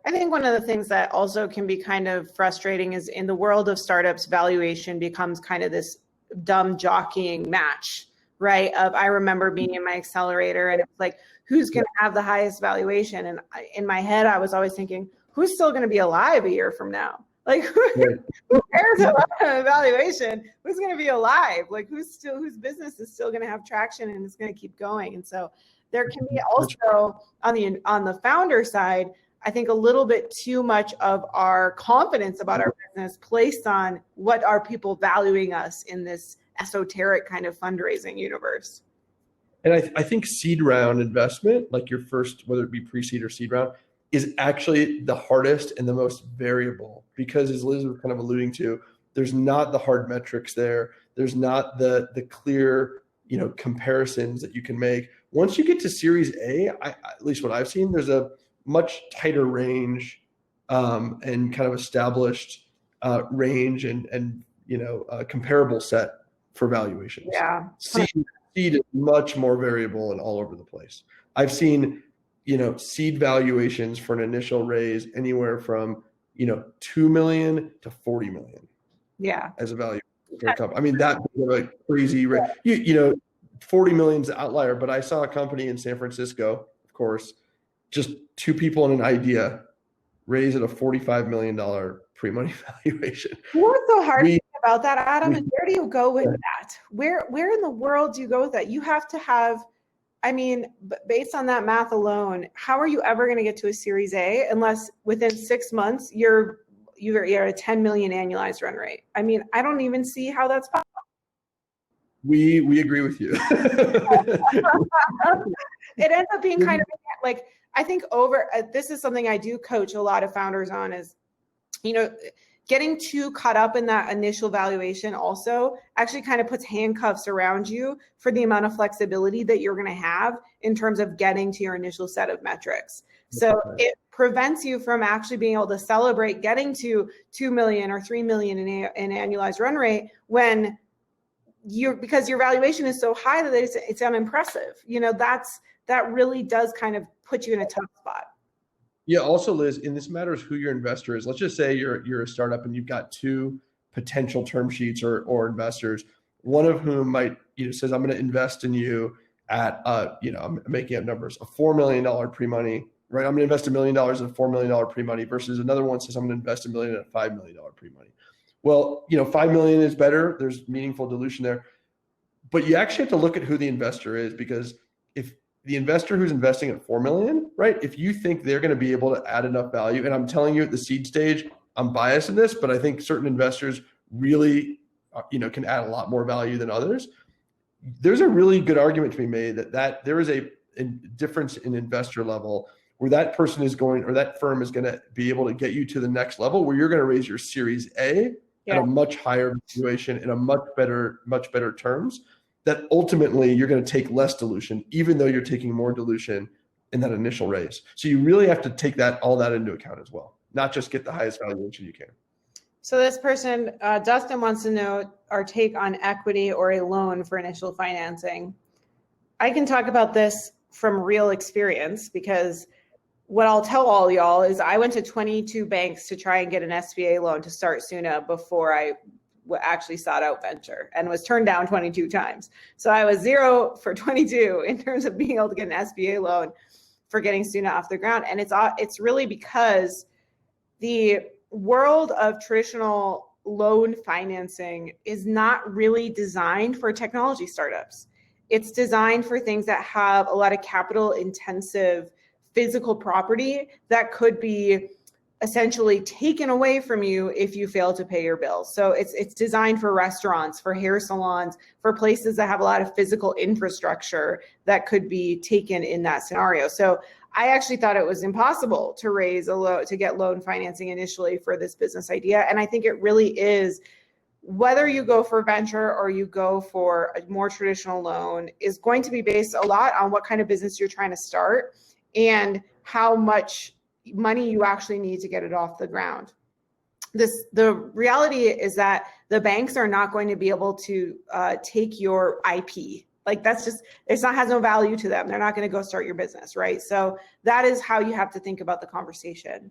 I think one of the things that also can be kind of frustrating is in the world of startups, valuation becomes kind of this dumb jockeying match, right? I remember being in my accelerator and it's like, who's going to have the highest valuation? And in my head, I was always thinking, who's still going to be alive a year from now? Like, who cares about valuation? Who's going to be alive? Like, whose business is still going to have traction and is going to keep going? And so there can be also on the founder side, I think a little bit too much of our confidence about our business placed on what are people valuing us in this esoteric kind of fundraising universe. And I think seed round investment, like your first, whether it be pre-seed or seed round, is actually the hardest and the most variable because, as Liz was kind of alluding to, there's not the hard metrics there. There's not the clear, comparisons that you can make. Once you get to Series A, at least what I've seen, there's a much tighter range and kind of established range and comparable set for valuations. Yeah. Seed is much more variable and all over the place. I've seen, seed valuations for an initial raise anywhere from, $2 million to $40 million Yeah. as a value for a company. I mean, that like crazy, you know, 40 million is the outlier, but I saw a company in San Francisco, of course, just two people and an idea raise at a $45 million pre-money valuation. You know what's so hard about that, Adam? Is where do you go with that? Where in the world do you go with that? You have to have, I mean, based on that math alone, how are you ever going to get to a Series A unless within 6 months you're at a 10 million annualized run rate? I mean, I don't even see how that's possible. We agree with you. It ends up being kind of like, I think this is something I do coach a lot of founders on is, getting too caught up in that initial valuation also actually kind of puts handcuffs around you for the amount of flexibility that you're going to have in terms of getting to your initial set of metrics. So it prevents you from actually being able to celebrate getting to 2 million or 3 million in annualized run rate when because your valuation is so high that it's unimpressive. That really does kind of put you in a tough spot. Yeah. Also, Liz, and this matters who your investor is. Let's just say you're a startup and you've got two potential term sheets or investors, one of whom might says, I'm going to invest in you at I'm making up numbers, a $4 million pre-money, right? I'm going to invest $1 million in a $4 million pre-money versus another one says I'm going to invest $1 million in a $5 million pre-money. Well, 5 million is better. There's meaningful dilution there, but you actually have to look at who the investor is, because if the investor who's investing at 4 million, right? If you think they're going to be able to add enough value, and I'm telling you at the seed stage, I'm biased in this, but I think certain investors really, can add a lot more value than others. There's a really good argument to be made that there is a difference in investor level where that person is going, or that firm is going to be able to get you to the next level where you're going to raise your Series A at a much higher valuation in a much better terms, that ultimately you're going to take less dilution, even though you're taking more dilution in that initial raise. So you really have to take all that into account as well, not just get the highest valuation you can. So this person, Dustin, wants to know our take on equity or a loan for initial financing. I can talk about this from real experience, because what I'll tell all y'all is I went to 22 banks to try and get an SBA loan to start Suna before I actually sought out venture, and was turned down 22 times. So I was 0 for 22 in terms of being able to get an SBA loan for getting Suna off the ground. And it's really because the world of traditional loan financing is not really designed for technology startups. It's designed for things that have a lot of capital intensive physical property that could be essentially taken away from you if you fail to pay your bills. So it's designed for restaurants, for hair salons, for places that have a lot of physical infrastructure that could be taken in that scenario. So I actually thought it was impossible to get loan financing initially for this business idea. And I think it really is, whether you go for venture or you go for a more traditional loan, is going to be based a lot on what kind of business you're trying to start and how much money you actually need to get it off the ground. The reality is that the banks are not going to be able to take your IP. Like has no value to them. They're not going to go start your business, right? So that is how you have to think about the conversation.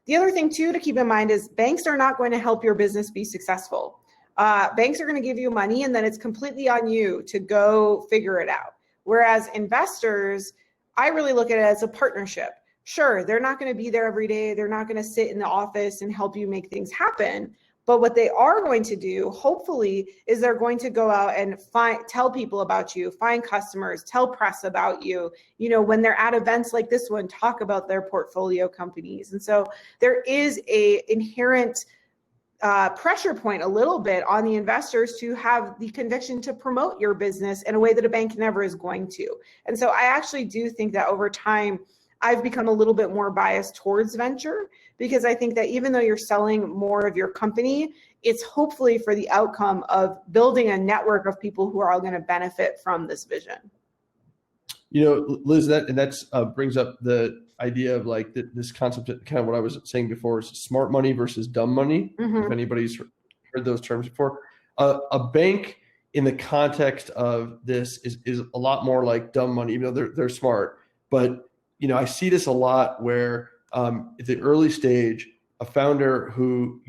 The other thing too to keep in mind is banks are not going to help your business be successful. Banks are going to give you money and then it's completely on you to go figure it out. Whereas investors, I really look at it as a partnership. Sure, they're not going to be there every day. They're not going to sit in the office and help you make things happen. But what they are going to do, hopefully, is they're going to go out and tell people about you, find customers, tell press about you. When they're at events like this one, talk about their portfolio companies. And so there is a inherent pressure point a little bit on the investors to have the conviction to promote your business in a way that a bank never is going to. And so I actually do think that over time, I've become a little bit more biased towards venture, because I think that even though you're selling more of your company, it's hopefully for the outcome of building a network of people who are all going to benefit from this vision. Liz, that brings up the idea of like this concept of kind of what I was saying before is smart money versus dumb money. Mm-hmm. If anybody's heard those terms before, a bank in the context of this is a lot more like dumb money, even though they're smart. But I see this a lot where at the early stage, a founder who,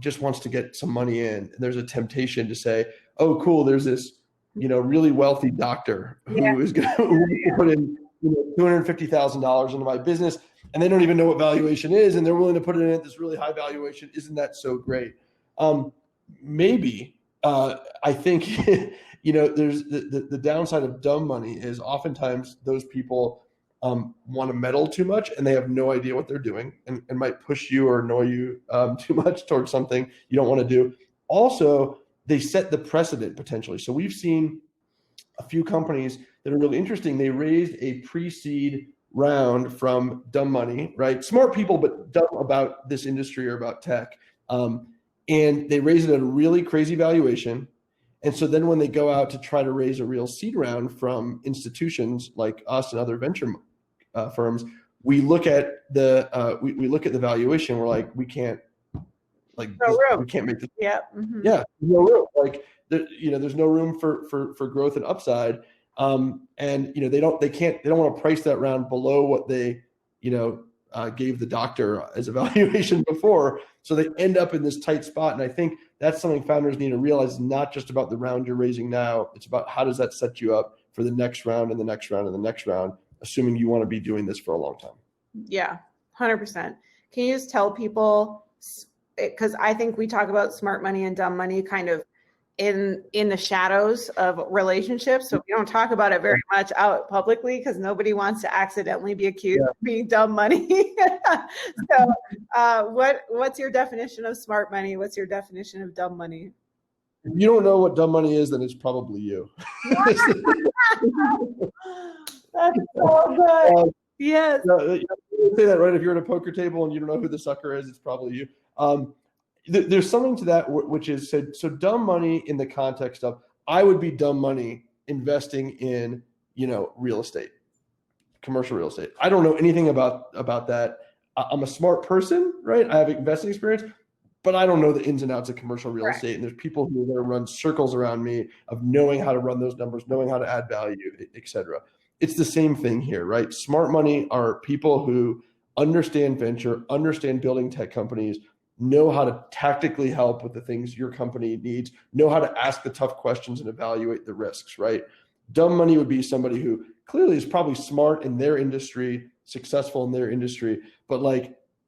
just wants to get some money in, and there's a temptation to say, oh, cool, there's this, really wealthy doctor who is going to put in, $250,000 into my business, and they don't even know what valuation is, and they're willing to put it in at this really high valuation. Isn't that so great? Maybe. I think, there's the downside of dumb money is oftentimes those people want to meddle too much, and they have no idea what they're doing, and might push you or annoy you too much towards something you don't want to do. Also, they set the precedent potentially. So we've seen a few companies that are really interesting. They raised a pre-seed round from dumb money, right? Smart people, but dumb about this industry or about tech. And they raised it at a really crazy valuation. And so then when they go out to try to raise a real seed round from institutions like us and other venture firms, we look at the we look at the valuation. We're like, we can't, we can't make this. Yeah. Mm-hmm. Yeah. No room. Like, there's no room for growth and upside. And they don't want to price that round below what they, gave the doctor as a valuation before. So they end up in this tight spot. And I think that's something founders need to realize is not just about the round you're raising now. It's about how does that set you up for the next round and the next round and the next round, assuming you want to be doing this for a long time. Yeah, 100%. Can you just tell people, because I think we talk about smart money and dumb money kind of in the shadows of relationships. So we don't talk about it very much out publicly because nobody wants to accidentally be accused of being dumb money. So what's your definition of smart money? What's your definition of dumb money? If you don't know what dumb money is, then it's probably you. That's so good. Yes. You say that right. If you're at a poker table and you don't know who the sucker is, it's probably you. There's something to that, which is so dumb money in the context of I would be dumb money investing in, real estate, commercial real estate. I don't know anything about that. I'm a smart person, right? I have investing experience, but I don't know the ins and outs of commercial real estate. And there's people who are going to run circles around me of knowing how to run those numbers, knowing how to add value, et cetera. It's the same thing here, right? Smart money are people who understand venture, understand building tech companies, know how to tactically help with the things your company needs, know how to ask the tough questions and evaluate the risks, right? Dumb money would be somebody who clearly is probably smart in their industry, successful in their industry, but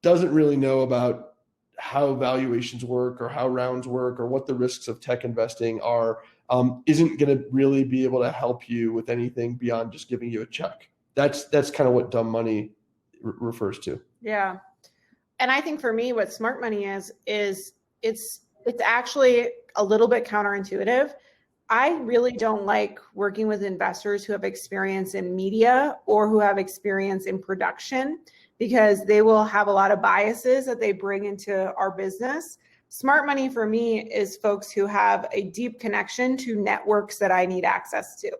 doesn't really know about how valuations work or how rounds work or what the risks of tech investing are, isn't going to really be able to help you with anything beyond just giving you a check. That's kind of what dumb money refers to. Yeah. And I think for me, what smart money is it's actually a little bit counterintuitive. I really don't like working with investors who have experience in media or who have experience in production, because they will have a lot of biases that they bring into our business. Smart money for me is folks who have a deep connection to networks that I need access to.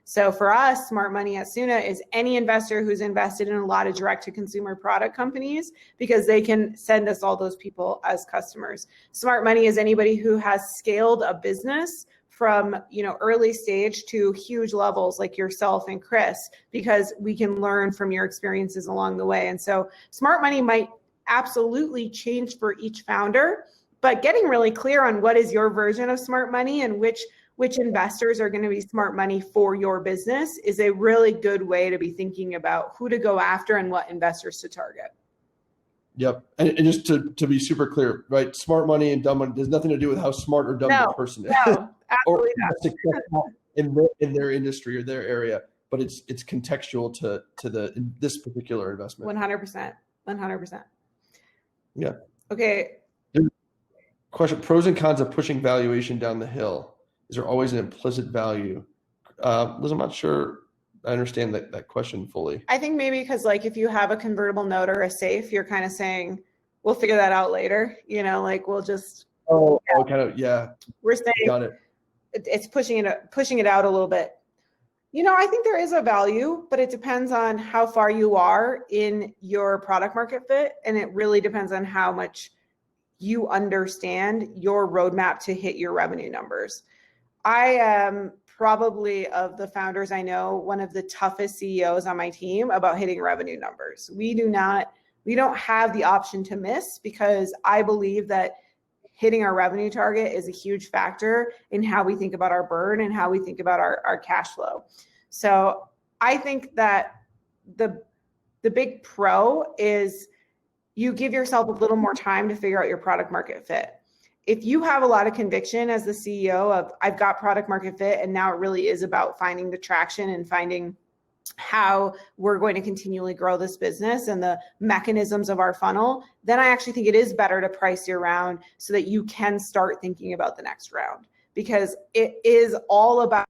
So for us, smart money at Suna is any investor who's invested in a lot of direct-to-consumer product companies, because they can send us all those people as customers. Smart money is anybody who has scaled a business from early stage to huge levels, like yourself and Chris, because we can learn from your experiences along the way. And so smart money might absolutely change for each founder, but getting really clear on what is your version of smart money and which investors are going to be smart money for your business is a really good way to be thinking about who to go after and what investors to target. Yep. And just to be super clear, right? Smart money and dumb money has nothing to do with how smart or dumb the person is. No, absolutely or successful in their industry or their area, but it's contextual to this particular investment. 100%. Yeah. Okay. Question: pros and cons of pushing valuation down the hill. Is there always an implicit value? Liz, I'm not sure I understand that question fully. I think maybe because if you have a convertible note or a safe, you're kind of saying, we'll figure that out later. We'll just. Yeah. We're saying got it. It's pushing it out a little bit. I think there is a value, but it depends on how far you are in your product market fit. And it really depends on how much you understand your roadmap to hit your revenue numbers. I am probably, of the founders I know, one of the toughest CEOs on my team about hitting revenue numbers. We do not we don't have the option to miss, because I believe that hitting our revenue target is a huge factor in how we think about our burn and how we think about our cash flow. So I think that the big pro is you give yourself a little more time to figure out your product market fit. If you have a lot of conviction as the CEO of, I've got product market fit, and now it really is about finding the traction and finding how we're going to continually grow this business and the mechanisms of our funnel, then I actually think it is better to price your round so that you can start thinking about the next round, because it is all about,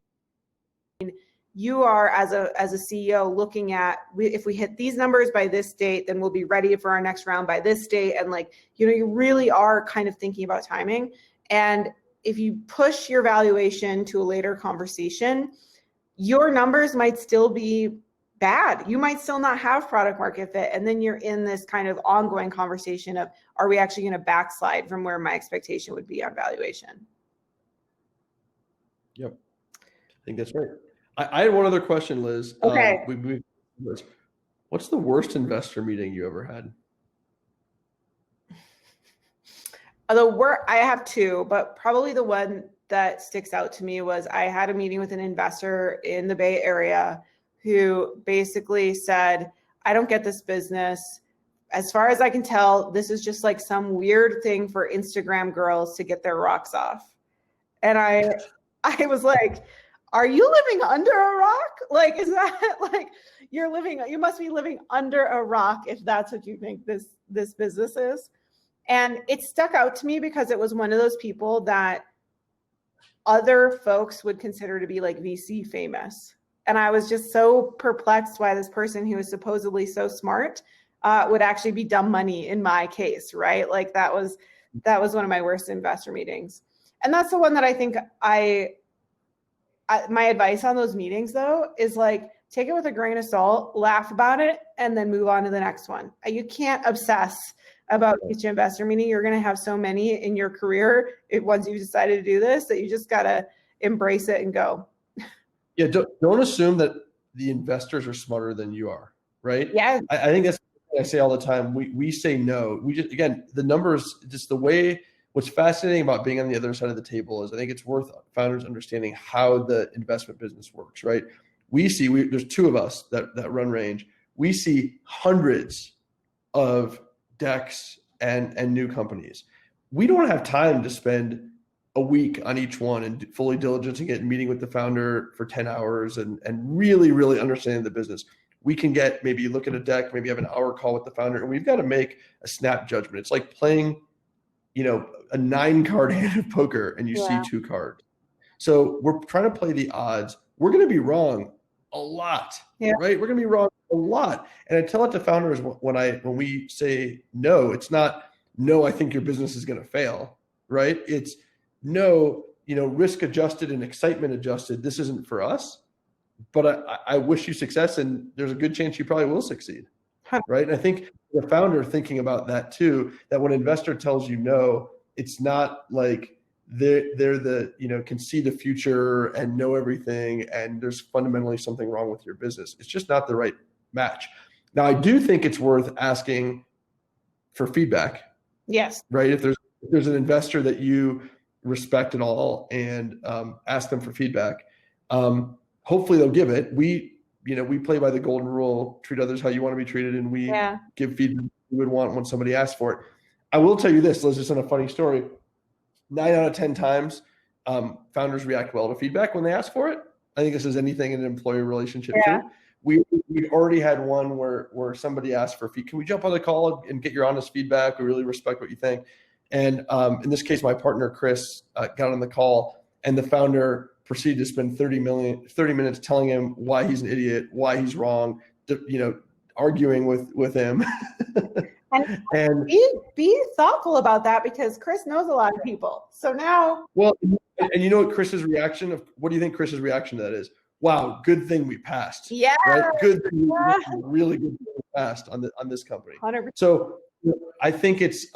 you are as a CEO looking at, if we hit these numbers by this date, then we'll be ready for our next round by this date. And like, you really are kind of thinking about timing. And if you push your valuation to a later conversation, your numbers might still be bad. You might still not have product market fit. And then you're in this kind of ongoing conversation of, are we actually going to backslide from where my expectation would be on valuation? Yep. I think that's right. I had one other question, Liz. Okay. What's the worst investor meeting you ever had? I have two, but probably the one that sticks out to me was I had a meeting with an investor in the Bay Area who basically said, I don't get this business. As far as I can tell, this is just like some weird thing for Instagram girls to get their rocks off. And I was like, are you living under a rock? Like, is that like you must be living under a rock if that's what you think this business is. And it stuck out to me because it was one of those people that other folks would consider to be like VC famous. And I was just so perplexed why this person who is supposedly so smart would actually be dumb money in my case, right? Like that was one of my worst investor meetings. And that's the one that I think my advice on those meetings though is like, take it with a grain of salt, laugh about it, and then move on to the next one. You can't obsess about each investor meeting. You're going to have so many in your career once you've decided to do this, that you just got to embrace it and go. Yeah. Don't assume that the investors are smarter than you are. Right. Yeah. I think that's what I say all the time. We say no. We just, again, the numbers, just the way. What's fascinating about being on the other side of the table is I think it's worth founders understanding how the investment business works, right? There's two of us that run Range. We see hundreds of decks and new companies. We don't have time to spend a week on each one and fully diligencing it and meeting with the founder for 10 hours and really, really understanding the business. We can maybe look at a deck, maybe have an hour call with the founder, and we've got to make a snap judgment. It's like playing, a 9-card hand of poker and you see 2 cards. So we're trying to play the odds. We're going to be wrong a lot, right? We're going to be wrong a lot. And I tell it to founders when we say no, it's not, no, I think your business is going to fail, right? It's no, risk adjusted and excitement adjusted. This isn't for us, but I wish you success, and there's a good chance you probably will succeed. Right. And I think the founder thinking about that too, that when an investor tells you no, it's not like they're can see the future and know everything, and there's fundamentally something wrong with your business. It's just not the right match. Now, I do think it's worth asking for feedback. Yes. Right. If there's an investor that you respect at all, and ask them for feedback, hopefully they'll give it. We play by the golden rule, treat others how you want to be treated, and we give feedback you would want when somebody asks for it. I will tell you this, Liz, just on a funny story. 9 out of 10 times, founders react well to feedback when they ask for it. I think this is anything in an employee relationship too. We'd already had one where somebody asked for feedback. Can we jump on the call and get your honest feedback? We really respect what you think. And in this case, my partner, Chris, got on the call, and the founder proceeded to spend 30 minutes telling him why he's an idiot, why he's wrong, arguing with him. And be thoughtful about that, because Chris knows a lot of people. So now. Well, and you know what Chris's reaction what do you think Chris's reaction to that is? Wow, good thing we passed. Yeah. Right? Good thing really good thing we passed on this company. 100%. So I think it's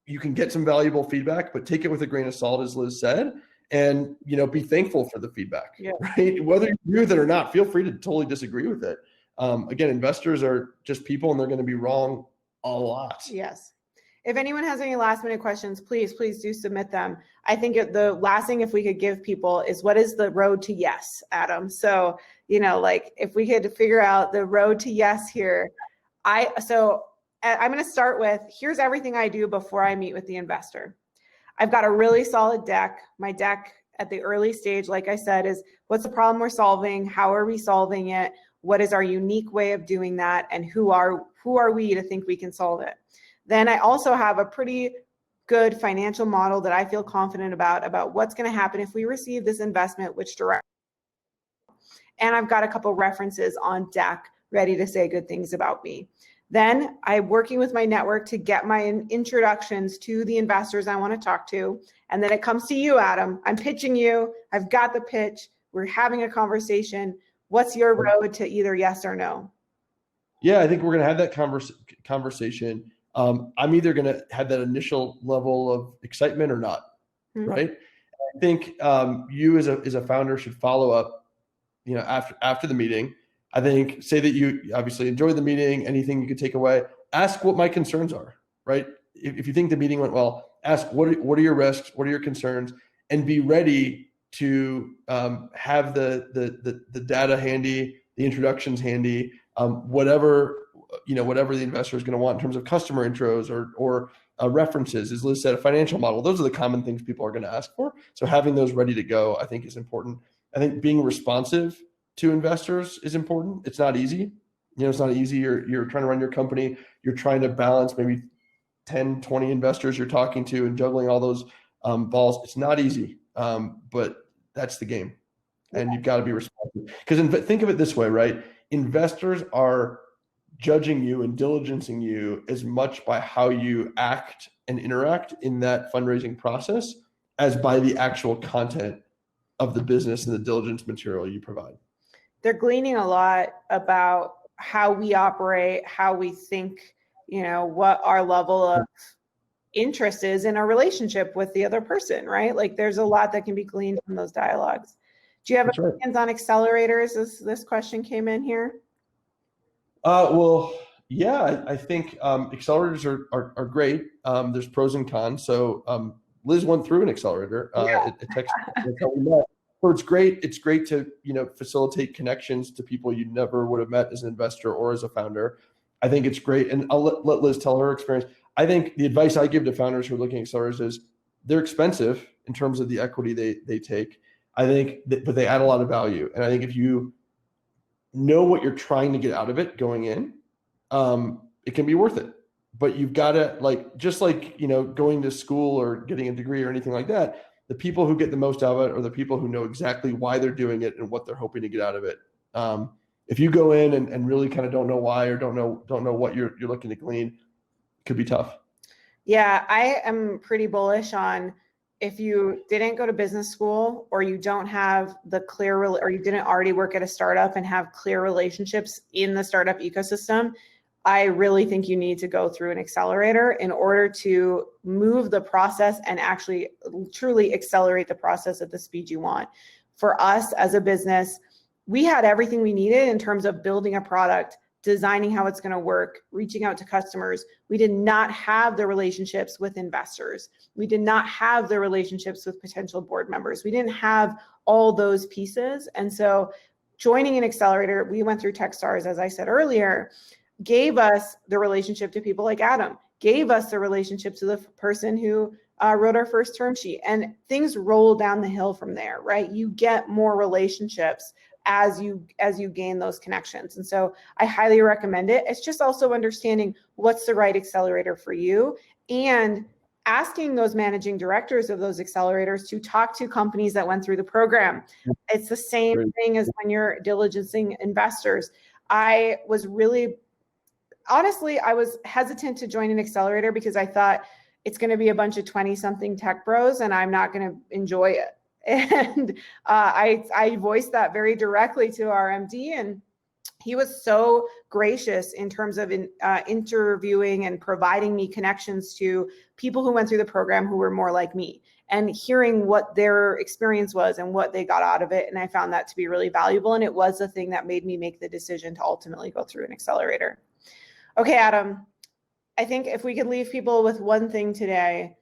you can get some valuable feedback, but take it with a grain of salt, as Liz said. And, be thankful for the feedback, right? Whether you agree with it or not, feel free to totally disagree with it. Again, investors are just people and they're going to be wrong a lot. Yes. If anyone has any last minute questions, please do submit them. I think the last thing if we could give people is what is the road to yes, Adam? So, like if we could figure out the road to yes here, I'm going to start with, here's everything I do before I meet with the investor. I've got a really solid deck. My deck at the early stage, like I said, is what's the problem we're solving? How are we solving it? What is our unique way of doing that? And who are we to think we can solve it? Then I also have a pretty good financial model that I feel confident about what's going to happen if we receive this investment, which direction. And I've got a couple references on deck ready to say good things about me. Then I'm working with my network to get my introductions to the investors I want to talk to. And then it comes to you, Adam. I'm pitching you. I've got the pitch. We're having a conversation. What's your road to either yes or no? Yeah, I think we're going to have that conversation. I'm either going to have that initial level of excitement or not, right? I think you as a founder should follow up, after the meeting. I think say that you obviously enjoyed the meeting, anything you could take away, ask what my concerns are, right? If you think the meeting went well, ask what are your risks, what are your concerns, and be ready to have the data handy, the introductions handy, whatever the investor is going to want in terms of customer intros or references. As Liz said, a financial model. Those are the common things people are going to ask for. So having those ready to go, I think, is important. I think being responsive to investors is important. It's not easy. It's not easy. You're trying to run your company. You're trying to balance maybe 10, 20 investors you're talking to and juggling all those balls. It's not easy, but that's the game. And you've got to be responsive. Because think of it this way, right? Investors are judging you and diligencing you as much by how you act and interact in that fundraising process as by the actual content of the business and the diligence material you provide. They're gleaning a lot about how we operate, how we think, what our level of interest is in our relationship with the other person, right? Like there's a lot that can be gleaned from those dialogues. Do you have opinions on accelerators as this question came in here? Well, yeah, I think accelerators are great. There's pros and cons. So Liz went through an accelerator at Texas. That's how we met. So it's great. It's great to facilitate connections to people you never would have met as an investor or as a founder. I think it's great, and I'll let Liz tell her experience. I think the advice I give to founders who are looking at accelerators is they're expensive in terms of the equity they take. I think but they add a lot of value, and I think if you know what you're trying to get out of it going in, it can be worth it. But you've got to just like going to school or getting a degree or anything like that. The people who get the most out of it are the people who know exactly why they're doing it and what they're hoping to get out of it. If you go in and really kind of don't know why or don't know what you're looking to glean, it could be tough. Yeah, I am pretty bullish on if you didn't go to business school or you don't have or you didn't already work at a startup and have clear relationships in the startup ecosystem, I really think you need to go through an accelerator in order to move the process and actually truly accelerate the process at the speed you want. For us as a business, we had everything we needed in terms of building a product, designing how it's going to work, reaching out to customers. We did not have the relationships with investors. We did not have the relationships with potential board members. We didn't have all those pieces. And so joining an accelerator, we went through Techstars, as I said earlier, gave us the relationship to people like Adam, gave us the relationship to the person who wrote our first term sheet, and things roll down the hill from there, right? You get more relationships as you gain those connections. And so I highly recommend it. It's just also understanding what's the right accelerator for you and asking those managing directors of those accelerators to talk to companies that went through the program. It's the same thing as when you're diligencing investors. I was hesitant to join an accelerator because I thought it's going to be a bunch of 20-something tech bros and I'm not going to enjoy it. And I voiced that very directly to our MD, and he was so gracious in terms of interviewing and providing me connections to people who went through the program who were more like me. and hearing what their experience was and what they got out of it. And I found that to be really valuable. And it was the thing that made me make the decision to ultimately go through an accelerator. Okay, Adam, I think if we could leave people with one thing today,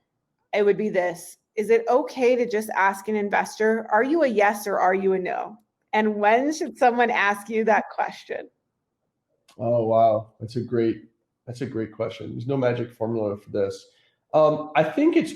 it would be this. Is it okay to just ask an investor, are you a yes or are you a no? And when should someone ask you that question? Oh, wow. That's a great question. There's no magic formula for this. I think it's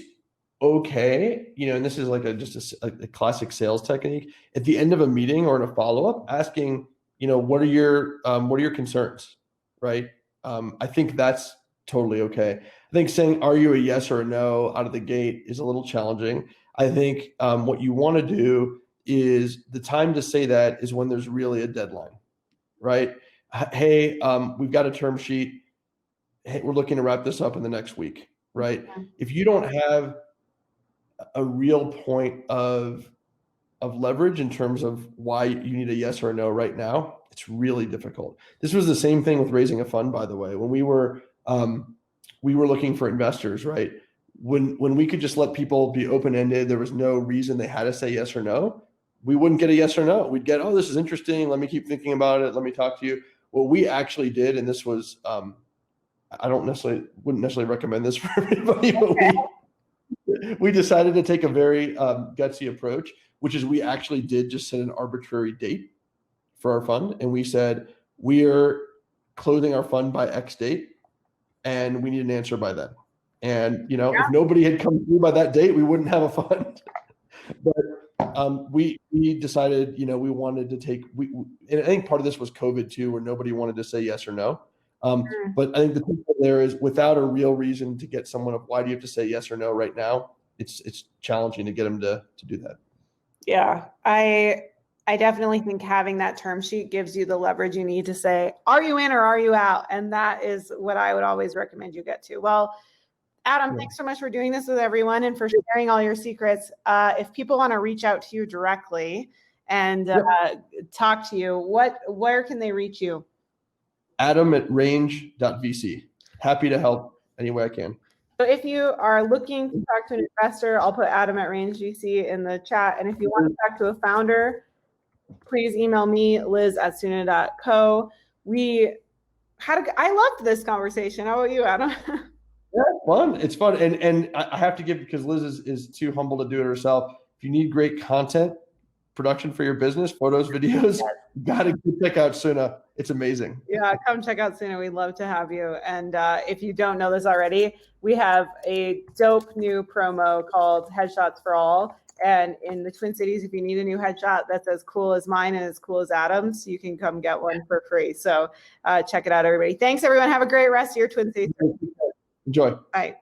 okay, and this is like just a classic sales technique. At the end of a meeting or in a follow-up, asking, what are your concerns, right? I think that's totally okay. I think saying, are you a yes or a no out of the gate is a little challenging. I think what you want to do is the time to say that is when there's really a deadline, right? Hey, we've got a term sheet. Hey, we're looking to wrap this up in the next week, right? Yeah. If you don't have a real point of leverage in terms of why you need a yes or a no right now, it's really difficult. This was the same thing with raising a fund, by the way. When we were looking for investors, right? When we could just let people be open-ended, there was no reason they had to say yes or no. We wouldn't get a yes or no. We'd get, oh, this is interesting. Let me keep thinking about it. Let me talk to you. What we actually did, and this was, I wouldn't necessarily recommend this for everybody, but we decided to take a very gutsy approach, which is we actually did just set an arbitrary date for our fund. And we said, we are closing our fund by X date and we need an answer by then. And, if nobody had come through by that date, we wouldn't have a fund. But we decided, we wanted to take, and I think part of this was COVID too, where nobody wanted to say yes or no. But I think the thing there is, without a real reason to get someone of why do you have to say yes or no right now, it's challenging to get them to do that. Yeah, I definitely think having that term sheet gives you the leverage you need to say, are you in or are you out? And that is what I would always recommend you get to. Well, Adam, thanks so much for doing this with everyone and for sharing all your secrets. If people want to reach out to you directly and talk to you, where can they reach you? Adam@range.vc. Happy to help any way I can. So if you are looking to talk to an investor, I'll put Adam@RangeVC in the chat. And if you want to talk to a founder, please email me, liz@suna.co. I loved this conversation. How about you, Adam? Yeah, it's fun. And I have to give, because Liz is too humble to do it herself. If you need great content production for your business, photos, videos, you got to check out Suna. It's amazing. Yeah, come check out Suna. We'd love to have you. And if you don't know this already, we have a dope new promo called Headshots for All. And in the Twin Cities, if you need a new headshot that's as cool as mine and as cool as Adam's, you can come get one for free. So check it out, everybody. Thanks, everyone. Have a great rest of your Twin Cities. Enjoy. Bye.